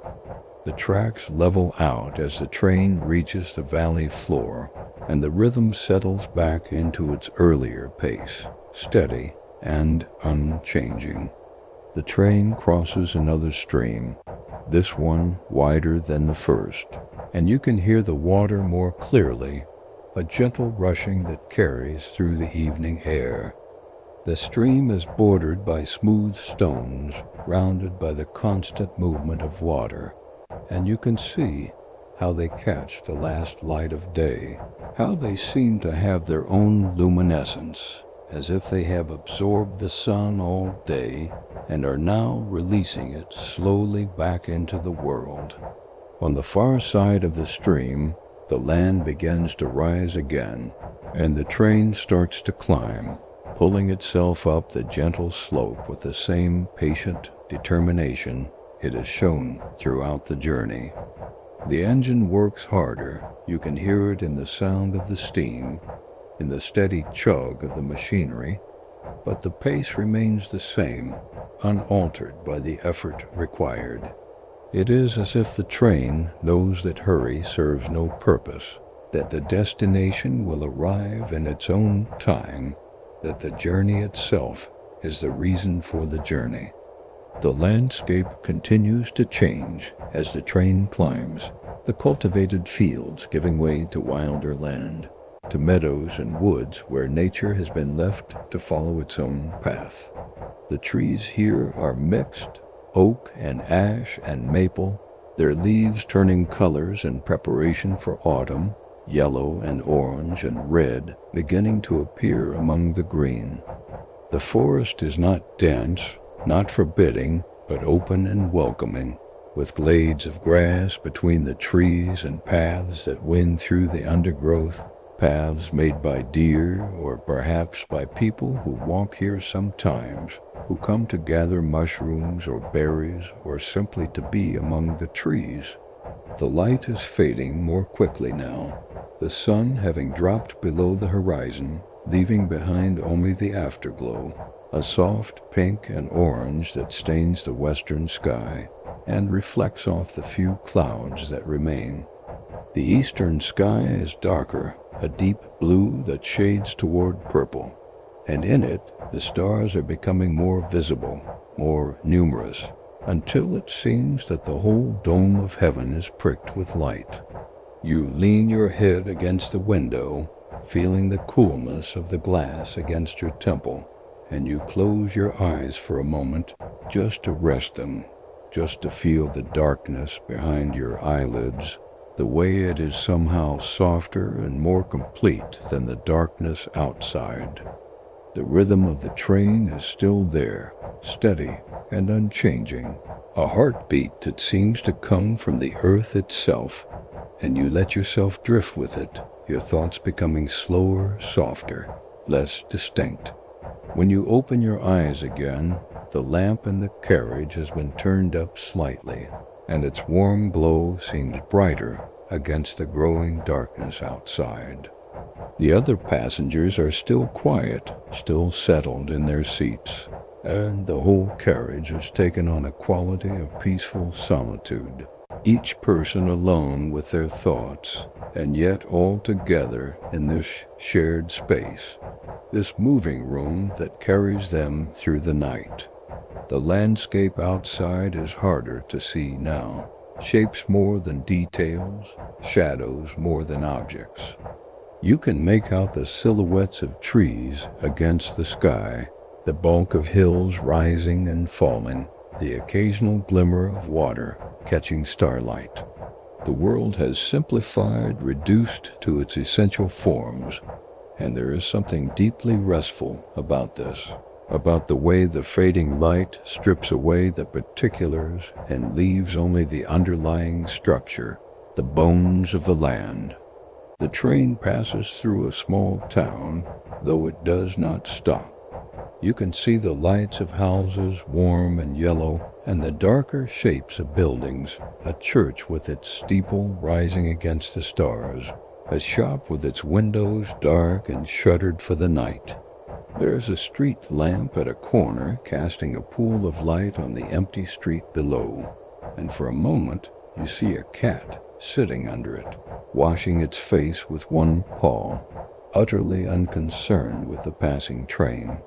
The tracks level out as the train reaches the valley floor, and the rhythm settles back into its earlier pace, steady and unchanging. The train crosses another stream, this one wider than the first, and you can hear the water more clearly, a gentle rushing that carries through the evening air. The stream is bordered by smooth stones, rounded by the constant movement of water, and you can see how they catch the last light of day, how they seem to have their own luminescence, as if they have absorbed the sun all day and are now releasing it slowly back into the world. On the far side of the stream, the land begins to rise again, and the train starts to climb, pulling itself up the gentle slope with the same patient determination it has shown throughout the journey. The engine works harder. You can hear it in the sound of the steam, in the steady chug of the machinery, but the pace remains the same, unaltered by the effort required. It is as if the train knows that hurry serves no purpose, that the destination will arrive in its own time, that the journey itself is the reason for the journey. The landscape continues to change as the train climbs, the cultivated fields giving way to wilder land, to meadows and woods where nature has been left to follow its own path. The trees here are mixed, oak and ash and maple, their leaves turning colors in preparation for autumn, yellow and orange and red beginning to appear among the green. The forest is not dense, not forbidding, but open and welcoming, with glades of grass between the trees and paths that wind through the undergrowth, paths made by deer or perhaps by people who walk here sometimes, who come to gather mushrooms or berries or simply to be among the trees. The light is fading more quickly now, the sun having dropped below the horizon, leaving behind only the afterglow, a soft pink and orange that stains the western sky and reflects off the few clouds that remain. The eastern sky is darker, a deep blue that shades toward purple, and in it the stars are becoming more visible, more numerous, until it seems that the whole dome of heaven is pricked with light. You lean your head against the window, feeling the coolness of the glass against your temple, and you close your eyes for a moment just to rest them, just to feel the darkness behind your eyelids, the way it is somehow softer and more complete than the darkness outside. The rhythm of the train is still there, steady and unchanging, a heartbeat that seems to come from the earth itself, and you let yourself drift with it, your thoughts becoming slower, softer, less distinct. When you open your eyes again, the lamp in the carriage has been turned up slightly, and its warm glow seems brighter against the growing darkness outside. The other passengers are still quiet, still settled in their seats, and the whole carriage has taken on a quality of peaceful solitude, each person alone with their thoughts, and yet all together in this shared space, this moving room that carries them through the night. The landscape outside is harder to see now, shapes more than details, shadows more than objects. You can make out the silhouettes of trees against the sky, the bulk of hills rising and falling, the occasional glimmer of water catching starlight. The world has simplified, reduced to its essential forms, and there is something deeply restful about this, about the way the fading light strips away the particulars and leaves only the underlying structure, the bones of the land. The train passes through a small town, though it does not stop. You can see the lights of houses, warm and yellow, and the darker shapes of buildings, a church with its steeple rising against the stars, a shop with its windows dark and shuttered for the night. There is a street lamp at a corner casting a pool of light on the empty street below, and for a moment you see a cat sitting under it, washing its face with one paw, utterly unconcerned with the passing train.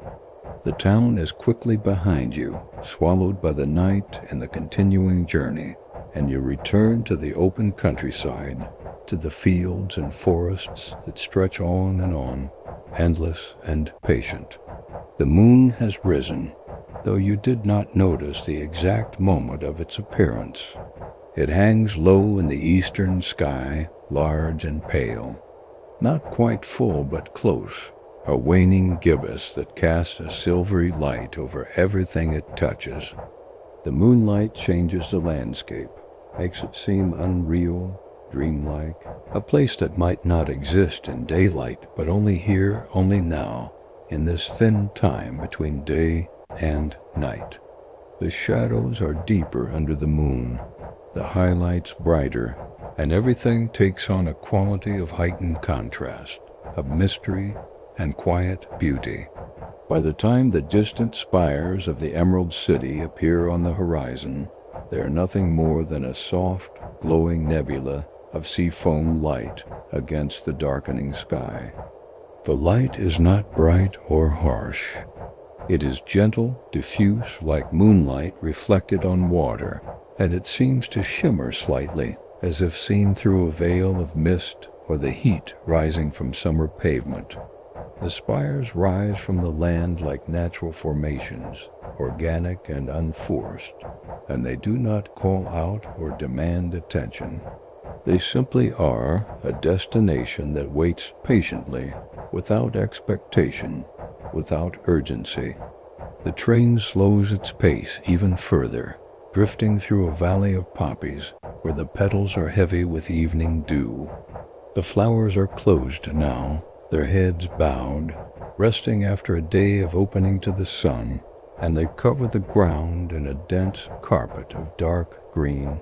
The town is quickly behind you, swallowed by the night and the continuing journey, and you return to the open countryside, to the fields and forests that stretch on and on, endless and patient. The moon has risen, though you did not notice the exact moment of its appearance. It hangs low in the eastern sky, large and pale, not quite full but close, a waning gibbous that casts a silvery light over everything it touches. The moonlight changes the landscape, makes it seem unreal, dreamlike, a place that might not exist in daylight, but only here, only now, in this thin time between day and night. The shadows are deeper under the moon, the highlights brighter, and everything takes on a quality of heightened contrast, of mystery and quiet beauty. By the time the distant spires of the Emerald City appear on the horizon, they are nothing more than a soft, glowing nebula of seafoam light against the darkening sky. The light is not bright or harsh. It is gentle, diffuse like moonlight reflected on water, and it seems to shimmer slightly, as if seen through a veil of mist or the heat rising from summer pavement. The spires rise from the land like natural formations, organic and unforced, and they do not call out or demand attention. They simply are a destination that waits patiently, without expectation, without urgency. The train slows its pace even further, drifting through a valley of poppies where the petals are heavy with evening dew. The flowers are closed now, their heads bowed, resting after a day of opening to the sun, and they cover the ground in a dense carpet of dark green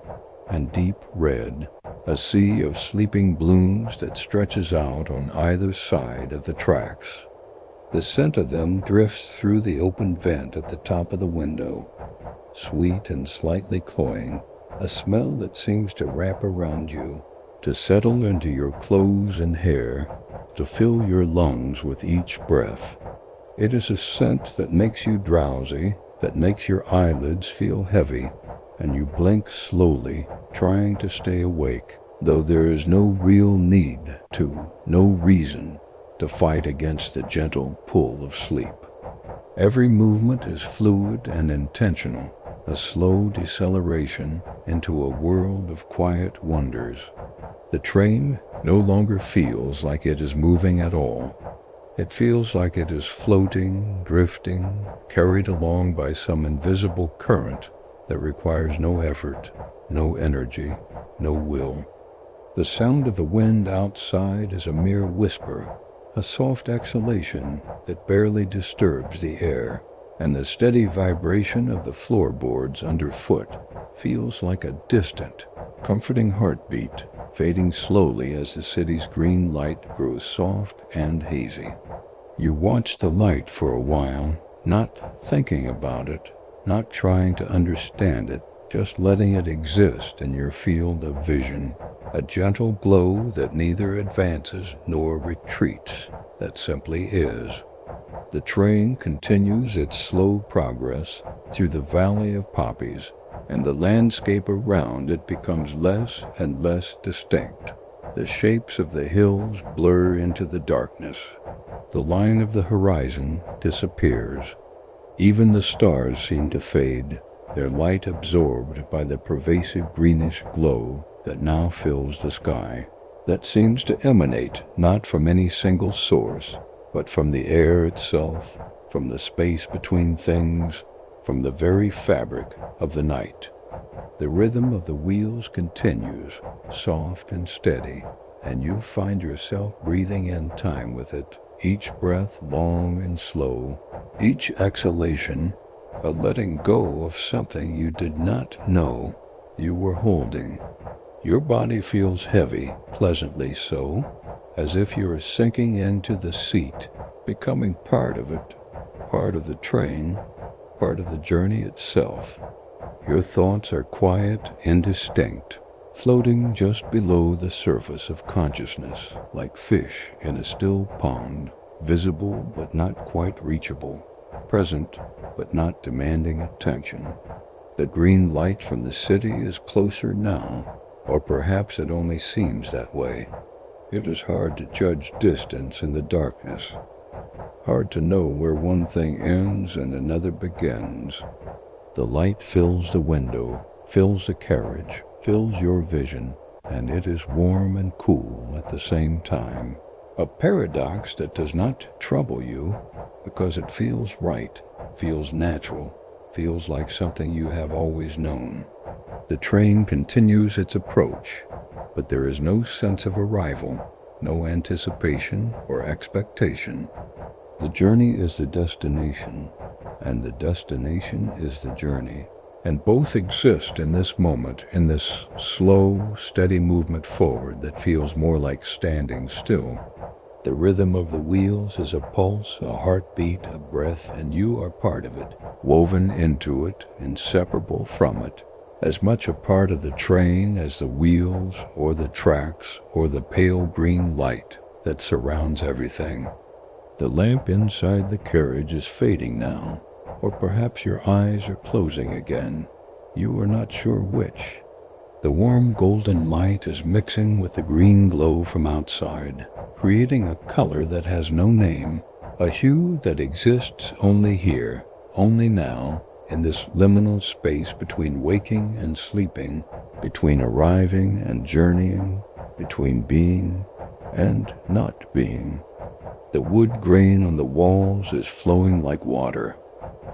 and deep red, a sea of sleeping blooms that stretches out on either side of the tracks. The scent of them drifts through the open vent at the top of the window, sweet and slightly cloying, a smell that seems to wrap around you, to settle into your clothes and hair, to fill your lungs with each breath. It is a scent that makes you drowsy, that makes your eyelids feel heavy, and you blink slowly, trying to stay awake, though there is no real need to, no reason to fight against the gentle pull of sleep. Every movement is fluid and intentional, a slow deceleration into a world of quiet wonders. The train no longer feels like it is moving at all. It feels like it is floating, drifting, carried along by some invisible current that requires no effort, no energy, no will. The sound of the wind outside is a mere whisper, a soft exhalation that barely disturbs the air, and the steady vibration of the floorboards underfoot feels like a distant, comforting heartbeat, fading slowly as the city's green light grows soft and hazy. You watch the light for a while, not thinking about it, not trying to understand it, just letting it exist in your field of vision, a gentle glow that neither advances nor retreats, that simply is. The train continues its slow progress through the valley of poppies, and the landscape around it becomes less and less distinct. The shapes of the hills blur into the darkness. The line of the horizon disappears. Even the stars seem to fade, their light absorbed by the pervasive greenish glow that now fills the sky, that seems to emanate not from any single source, but from the air itself, from the space between things, from the very fabric of the night. The rhythm of the wheels continues, soft and steady, and you find yourself breathing in time with it, each breath long and slow, each exhalation a letting go of something you did not know you were holding. Your body feels heavy, pleasantly so, as if you are sinking into the seat, becoming part of it, part of the train, part of the journey itself. Your thoughts are quiet, indistinct, floating just below the surface of consciousness, like fish in a still pond, visible but not quite reachable, present but not demanding attention. The green light from the city is closer now, or perhaps it only seems that way. It is hard to judge distance in the darkness, hard to know where one thing ends and another begins. The light fills the window, fills the carriage, fills your vision, and it is warm and cool at the same time. A paradox that does not trouble you because it feels right, feels natural, feels like something you have always known. The train continues its approach, but there is no sense of arrival, no anticipation or expectation. The journey is the destination, and the destination is the journey, and both exist in this moment, in this slow, steady movement forward that feels more like standing still. The rhythm of the wheels is a pulse, a heartbeat, a breath, and you are part of it, woven into it, inseparable from it, as much a part of the train as the wheels or the tracks or the pale green light that surrounds everything. The lamp inside the carriage is fading now, or perhaps your eyes are closing again. You are not sure which. The warm golden light is mixing with the green glow from outside, creating a color that has no name, a hue that exists only here, only now, in this liminal space between waking and sleeping, between arriving and journeying, between being and not being. The wood grain on the walls is flowing like water.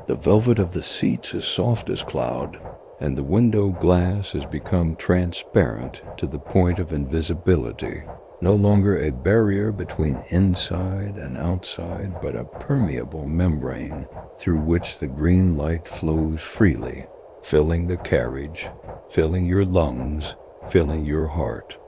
The velvet of the seats is soft as cloud, and the window glass has become transparent to the point of invisibility. No longer a barrier between inside and outside, but a permeable membrane through which the green light flows freely, filling the carriage, filling your lungs, filling your heart.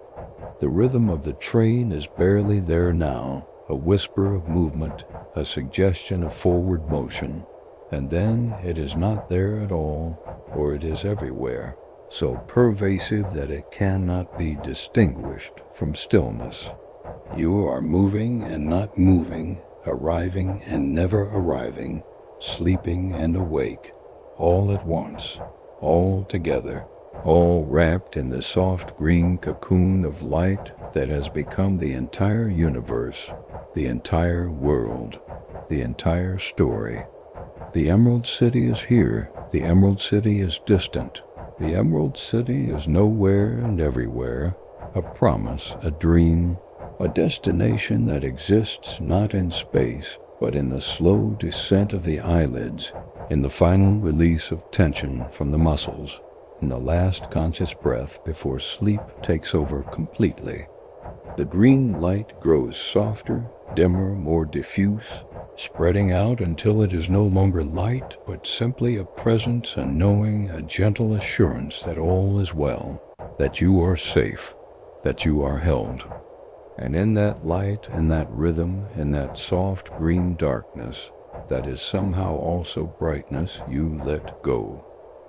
The rhythm of the train is barely there now, a whisper of movement, a suggestion of forward motion, and then it is not there at all, or it is everywhere, so pervasive that it cannot be distinguished from stillness. You are moving and not moving, arriving and never arriving, sleeping and awake, all at once, all together, all wrapped in the soft green cocoon of light that has become the entire universe, the entire world, the entire story. The Emerald City is here. The Emerald City is distant. The Emerald City is nowhere and everywhere, a promise, a dream, a destination that exists not in space, but in the slow descent of the eyelids, in the final release of tension from the muscles, in the last conscious breath before sleep takes over completely. The green light grows softer, dimmer, more diffuse, spreading out until it is no longer light, but simply a presence, a knowing, a gentle assurance that all is well, that you are safe, that you are held. And in that light, in that rhythm, in that soft green darkness, that is somehow also brightness, you let go.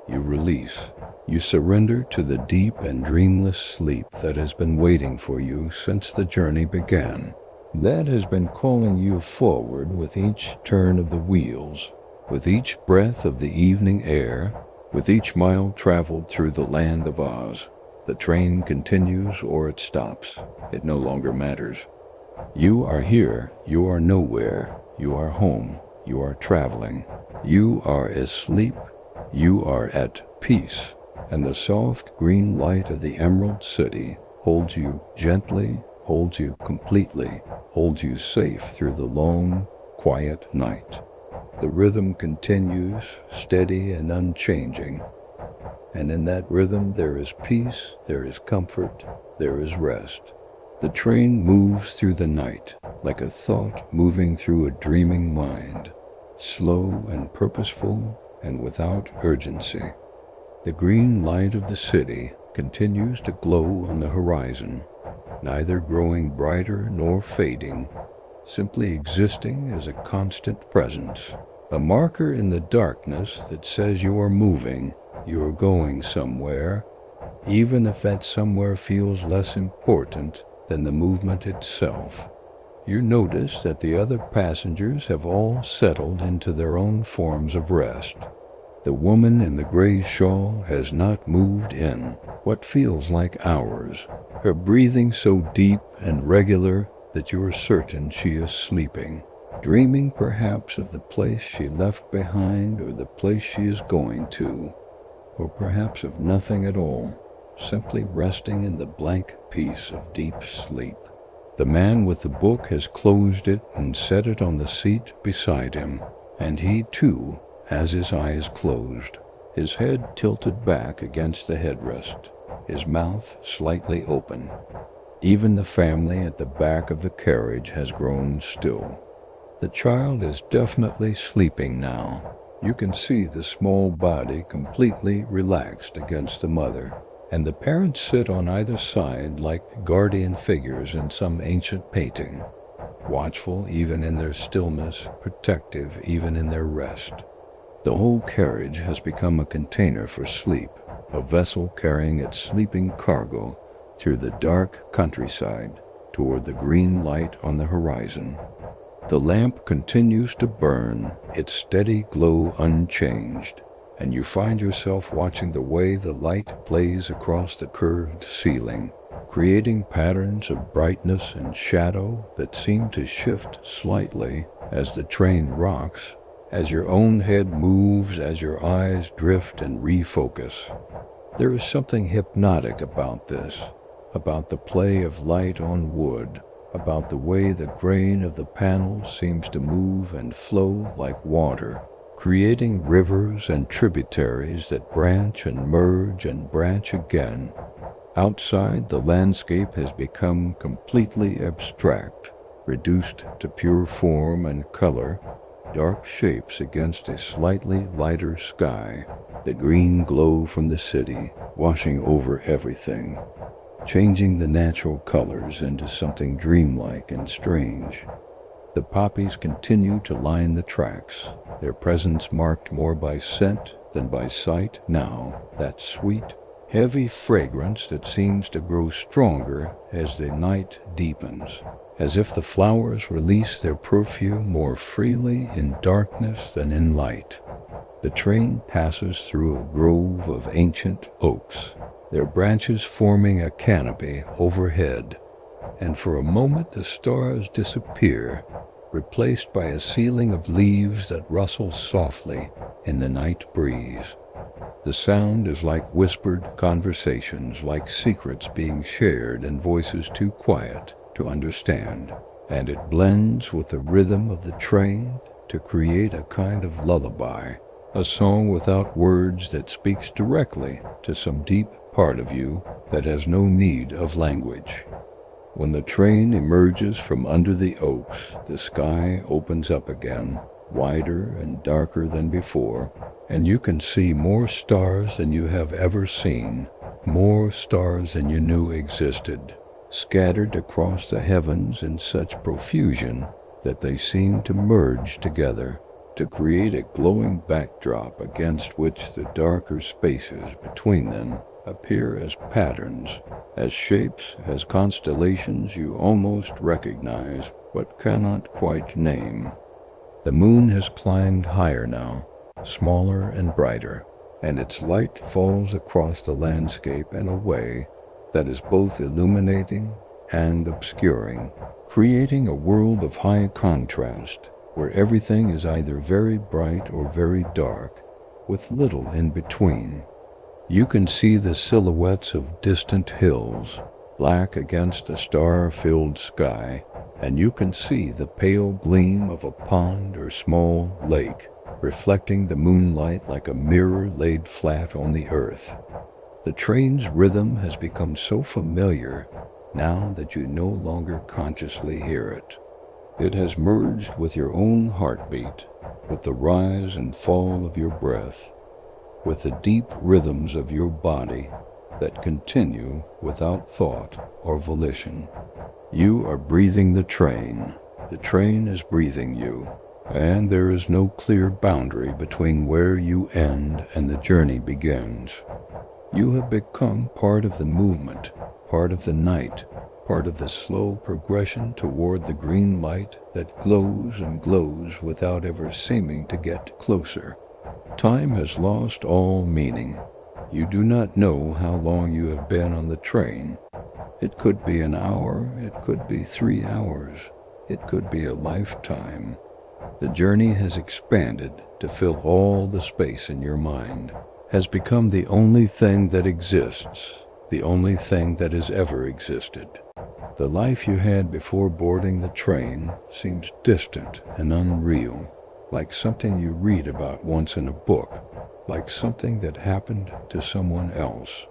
You release. You surrender to the deep and dreamless sleep that has been waiting for you since the journey began. That has been calling you forward with each turn of the wheels, with each breath of the evening air, with each mile traveled through the land of Oz. The train continues or it stops. It no longer matters. You are here. You are nowhere. You are home. You are traveling. You are asleep. You are at peace. And the soft green light of the Emerald City holds you gently, holds you completely, holds you safe through the long, quiet night. The rhythm continues, steady and unchanging. And in that rhythm there is peace, there is comfort, there is rest. The train moves through the night, like a thought moving through a dreaming mind, slow and purposeful and without urgency. The green light of the city continues to glow on the horizon, neither growing brighter nor fading, simply existing as a constant presence, a marker in the darkness that says you are moving, you are going somewhere, even if that somewhere feels less important than the movement itself. You notice that the other passengers have all settled into their own forms of rest. The woman in the gray shawl has not moved in what feels like hours, her breathing so deep and regular that you are certain she is sleeping, dreaming perhaps of the place she left behind or the place she is going to, or perhaps of nothing at all, simply resting in the blank peace of deep sleep. The man with the book has closed it and set it on the seat beside him, and he, too, has his eyes closed, his head tilted back against the headrest, his mouth slightly open. Even the family at the back of the carriage has grown still. The child is definitely sleeping now. You can see the small body completely relaxed against the mother, and the parents sit on either side like guardian figures in some ancient painting, watchful even in their stillness, protective even in their rest. The whole carriage has become a container for sleep, a vessel carrying its sleeping cargo through the dark countryside toward the green light on the horizon. The lamp continues to burn, its steady glow unchanged, and you find yourself watching the way the light plays across the curved ceiling, creating patterns of brightness and shadow that seem to shift slightly as the train rocks, as your own head moves, as your eyes drift and refocus. There is something hypnotic about this, about the play of light on wood, about the way the grain of the panels seems to move and flow like water, creating rivers and tributaries that branch and merge and branch again. Outside, the landscape has become completely abstract, reduced to pure form and color, dark shapes against a slightly lighter sky, the green glow from the city washing over everything, changing the natural colors into something dreamlike and strange. The poppies continue to line the tracks, their presence marked more by scent than by sight now, that sweet, heavy fragrance that seems to grow stronger as the night deepens, as if the flowers release their perfume more freely in darkness than in light. The train passes through a grove of ancient oaks, their branches forming a canopy overhead, and for a moment the stars disappear, replaced by a ceiling of leaves that rustle softly in the night breeze. The sound is like whispered conversations, like secrets being shared in voices too quiet to understand, and it blends with the rhythm of the train to create a kind of lullaby, a song without words that speaks directly to some deep part of you that has no need of language. When the train emerges from under the oaks, the sky opens up again, wider and darker than before, and you can see more stars than you have ever seen, more stars than you knew existed, scattered across the heavens in such profusion that they seem to merge together, to create a glowing backdrop against which the darker spaces between them appear as patterns, as shapes, as constellations you almost recognize but cannot quite name. The moon has climbed higher now, smaller and brighter, and its light falls across the landscape in a way that is both illuminating and obscuring, creating a world of high contrast where everything is either very bright or very dark, with little in between. You can see the silhouettes of distant hills, black against a star-filled sky, and you can see the pale gleam of a pond or small lake, reflecting the moonlight like a mirror laid flat on the earth. The train's rhythm has become so familiar now that you no longer consciously hear it. It has merged with your own heartbeat, with the rise and fall of your breath, with the deep rhythms of your body that continue without thought or volition. You are breathing the train is breathing you, and there is no clear boundary between where you end and the journey begins. You have become part of the movement, part of the night, part of the slow progression toward the green light that glows and glows without ever seeming to get closer. Time has lost all meaning. You do not know how long you have been on the train. It could be an hour, it could be 3 hours, it could be a lifetime. The journey has expanded to fill all the space in your mind, has become the only thing that exists, the only thing that has ever existed. The life you had before boarding the train seems distant and unreal, like something you read about once in a book, like something that happened to someone else.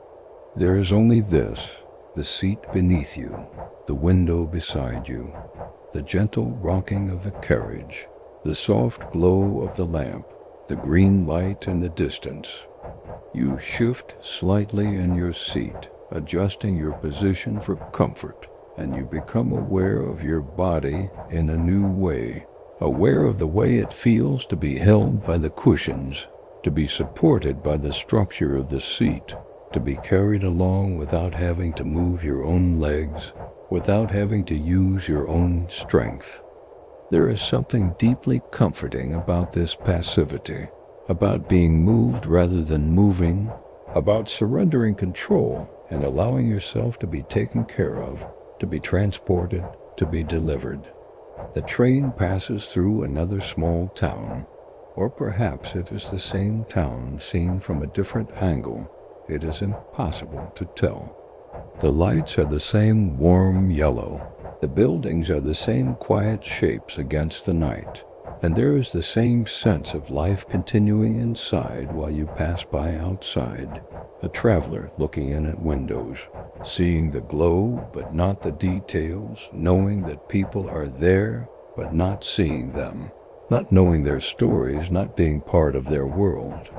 There is only this, the seat beneath you, the window beside you, the gentle rocking of the carriage, the soft glow of the lamp, the green light in the distance. You shift slightly in your seat, adjusting your position for comfort, and you become aware of your body in a new way, aware of the way it feels to be held by the cushions, to be supported by the structure of the seat, to be carried along without having to move your own legs, without having to use your own strength. There is something deeply comforting about this passivity, about being moved rather than moving, about surrendering control and allowing yourself to be taken care of, to be transported, to be delivered. The train passes through another small town, or perhaps it is the same town seen from a different angle. It is impossible to tell. The lights are the same warm yellow. The buildings are the same quiet shapes against the night, and there is the same sense of life continuing inside while you pass by outside, a traveler looking in at windows, seeing the glow but not the details, knowing that people are there but not seeing them, not knowing their stories, not being part of their world.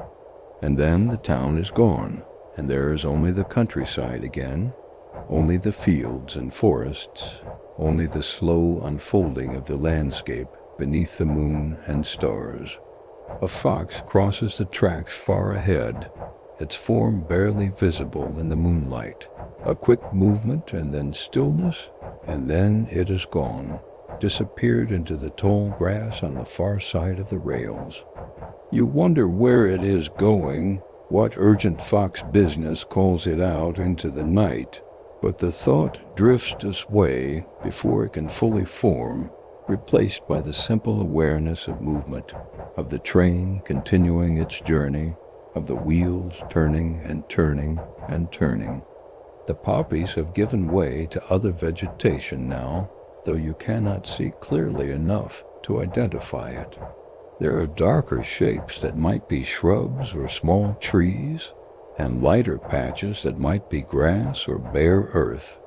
And then the town is gone, and there is only the countryside again, only the fields and forests, only the slow unfolding of the landscape beneath the moon and stars. A fox crosses the tracks far ahead, its form barely visible in the moonlight. A quick movement and then stillness, and then it is gone, disappeared into the tall grass on the far side of the rails. You wonder where it is going, what urgent fox business calls it out into the night, but the thought drifts its way before it can fully form, replaced by the simple awareness of movement, of the train continuing its journey, of the wheels turning and turning and turning. The poppies have given way to other vegetation now, though you cannot see clearly enough to identify it. There are darker shapes that might be shrubs or small trees, and lighter patches that might be grass or bare earth.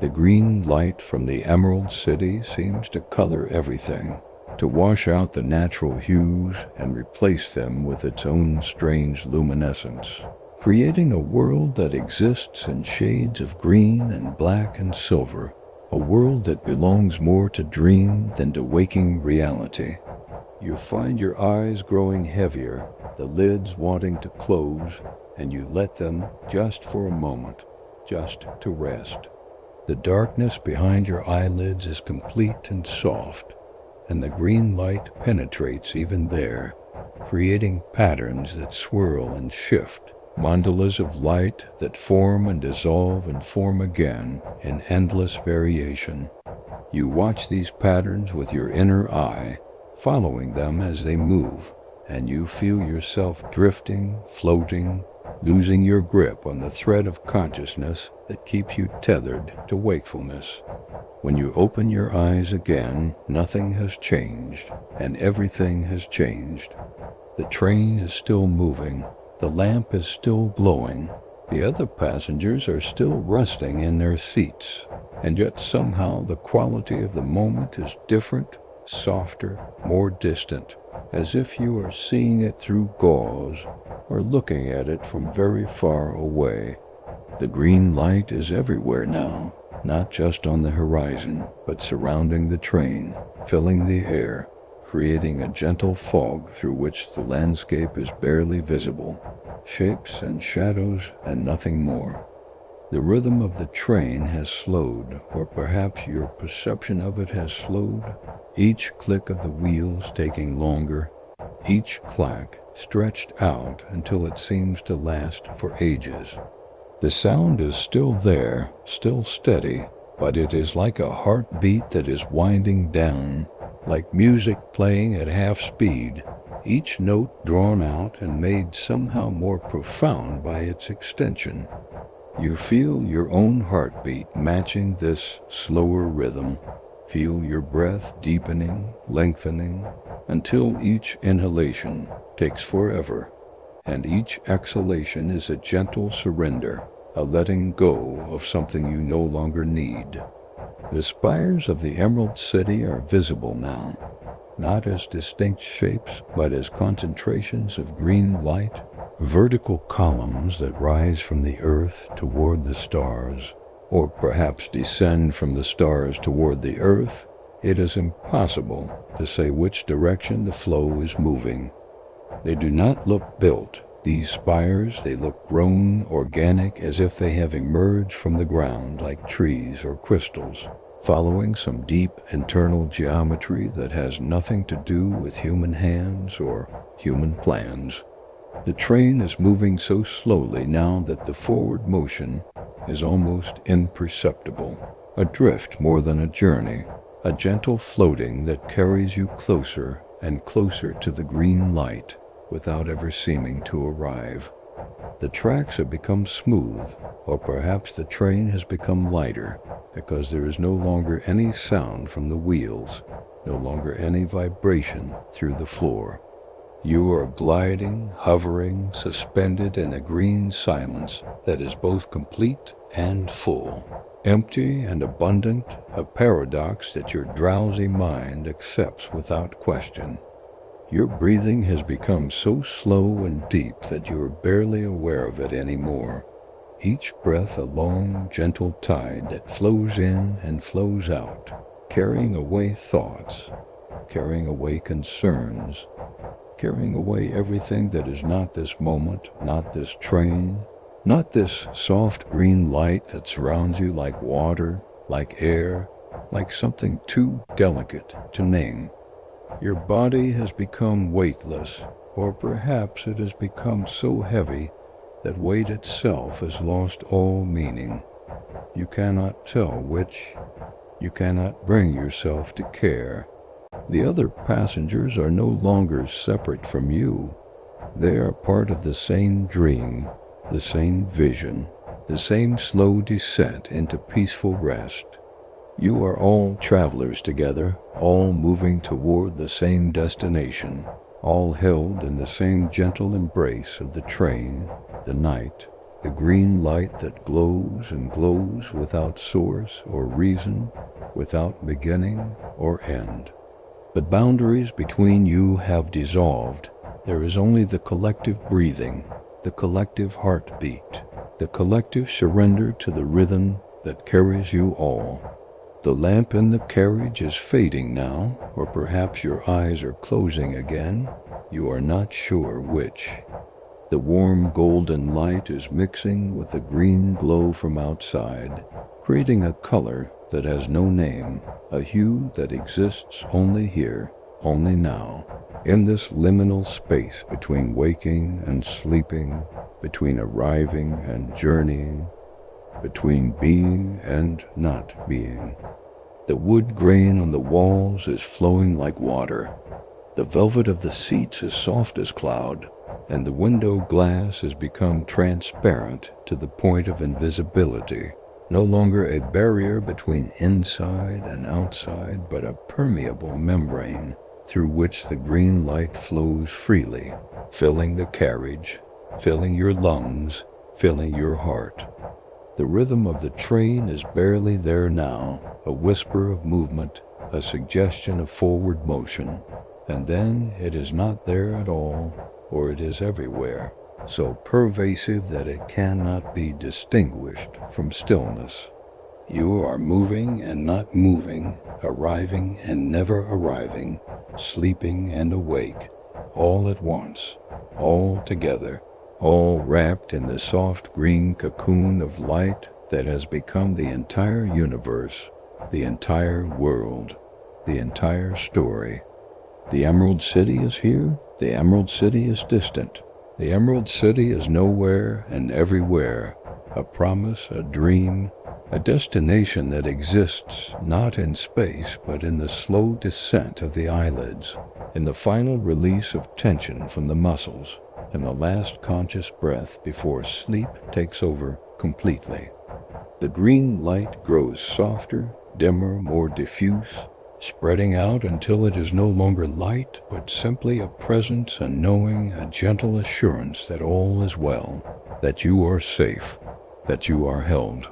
The green light from the Emerald City seems to color everything, to wash out the natural hues and replace them with its own strange luminescence, creating a world that exists in shades of green and black and silver, a world that belongs more to dream than to waking reality. You find your eyes growing heavier, the lids wanting to close, and you let them just for a moment, just to rest. The darkness behind your eyelids is complete and soft, and the green light penetrates even there, creating patterns that swirl and shift, mandalas of light that form and dissolve and form again in endless variation. You watch these patterns with your inner eye, following them as they move, and you feel yourself drifting, floating, losing your grip on the thread of consciousness that keeps you tethered to wakefulness. When you open your eyes again, nothing has changed, and everything has changed. The train is still moving, the lamp is still glowing, the other passengers are still resting in their seats, and yet somehow the quality of the moment is different, softer, more distant, as if you are seeing it through gauze or looking at it from very far away. The green light is everywhere now, not just on the horizon, but surrounding the train, filling the air, creating a gentle fog through which the landscape is barely visible, shapes and shadows and nothing more. The rhythm of the train has slowed, or perhaps your perception of it has slowed, each click of the wheels taking longer, each clack stretched out until it seems to last for ages. The sound is still there, still steady, but it is like a heartbeat that is winding down, like music playing at half speed, each note drawn out and made somehow more profound by its extension. You feel your own heartbeat matching this slower rhythm. Feel your breath deepening, lengthening, until each inhalation takes forever, and each exhalation is a gentle surrender, a letting go of something you no longer need. The spires of the Emerald City are visible now, not as distinct shapes, but as concentrations of green light, vertical columns that rise from the earth toward the stars, or perhaps descend from the stars toward the earth. It is impossible to say which direction the flow is moving. They do not look built, these spires. They look grown, organic, as if they have emerged from the ground like trees or crystals, following some deep internal geometry that has nothing to do with human hands or human plans. The train is moving so slowly now that the forward motion is almost imperceptible, a drift more than a journey, a gentle floating that carries you closer and closer to the green light without ever seeming to arrive. The tracks have become smooth, or perhaps the train has become lighter, because there is no longer any sound from the wheels, no longer any vibration through the floor. You are gliding, hovering, suspended in a green silence that is both complete and full, empty and abundant, a paradox that your drowsy mind accepts without question. Your breathing has become so slow and deep that you are barely aware of it anymore. Each breath a long, gentle tide that flows in and flows out, carrying away thoughts, carrying away concerns, carrying away everything that is not this moment, not this train, not this soft green light that surrounds you like water, like air, like something too delicate to name. Your body has become weightless, or perhaps it has become so heavy that weight itself has lost all meaning. You cannot tell which. You cannot bring yourself to care. The other passengers are no longer separate from you. They are part of the same dream, the same vision, the same slow descent into peaceful rest. You are all travelers together, all moving toward the same destination, all held in the same gentle embrace of the train, the night, the green light that glows and glows without source or reason, without beginning or end. But boundaries between you have dissolved. There is only the collective breathing, the collective heartbeat, the collective surrender to the rhythm that carries you all. The lamp in the carriage is fading now, or perhaps your eyes are closing again. You are not sure which. The warm golden light is mixing with the green glow from outside, creating a color that has no name, a hue that exists only here, only now, in this liminal space between waking and sleeping, between arriving and journeying, between being and not being. The wood grain on the walls is flowing like water. The velvet of the seats is soft as cloud, and the window glass has become transparent to the point of invisibility. No longer a barrier between inside and outside, but a permeable membrane through which the green light flows freely, filling the carriage, filling your lungs, filling your heart. The rhythm of the train is barely there now, a whisper of movement, a suggestion of forward motion, and then it is not there at all, or it is everywhere, so pervasive that it cannot be distinguished from stillness. You are moving and not moving, arriving and never arriving, sleeping and awake, all at once, all together, all wrapped in the soft green cocoon of light that has become the entire universe, the entire world, the entire story. The Emerald City is here, the Emerald City is distant. The Emerald City is nowhere and everywhere, a promise, a dream, a destination that exists not in space but in the slow descent of the eyelids, in the final release of tension from the muscles, in the last conscious breath before sleep takes over completely. The green light grows softer, dimmer, more diffuse, spreading out until it is no longer light, but simply a presence, a knowing, a gentle assurance that all is well, that you are safe, that you are held.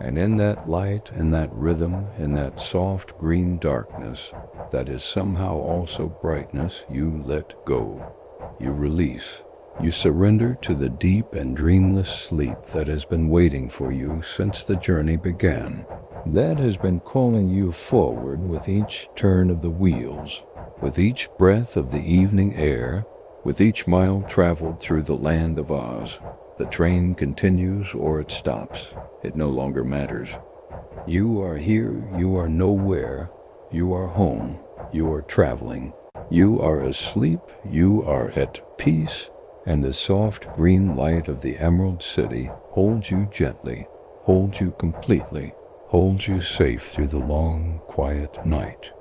And in that light, in that rhythm, in that soft green darkness, that is somehow also brightness, you let go, you release, you surrender to the deep and dreamless sleep that has been waiting for you since the journey began. That has been calling you forward with each turn of the wheels, with each breath of the evening air, with each mile traveled through the land of Oz. The train continues or it stops. It no longer matters. You are here, you are nowhere, you are home, you are traveling. You are asleep, you are at peace, and the soft green light of the Emerald City holds you gently, holds you completely, holds you safe through the long, quiet night.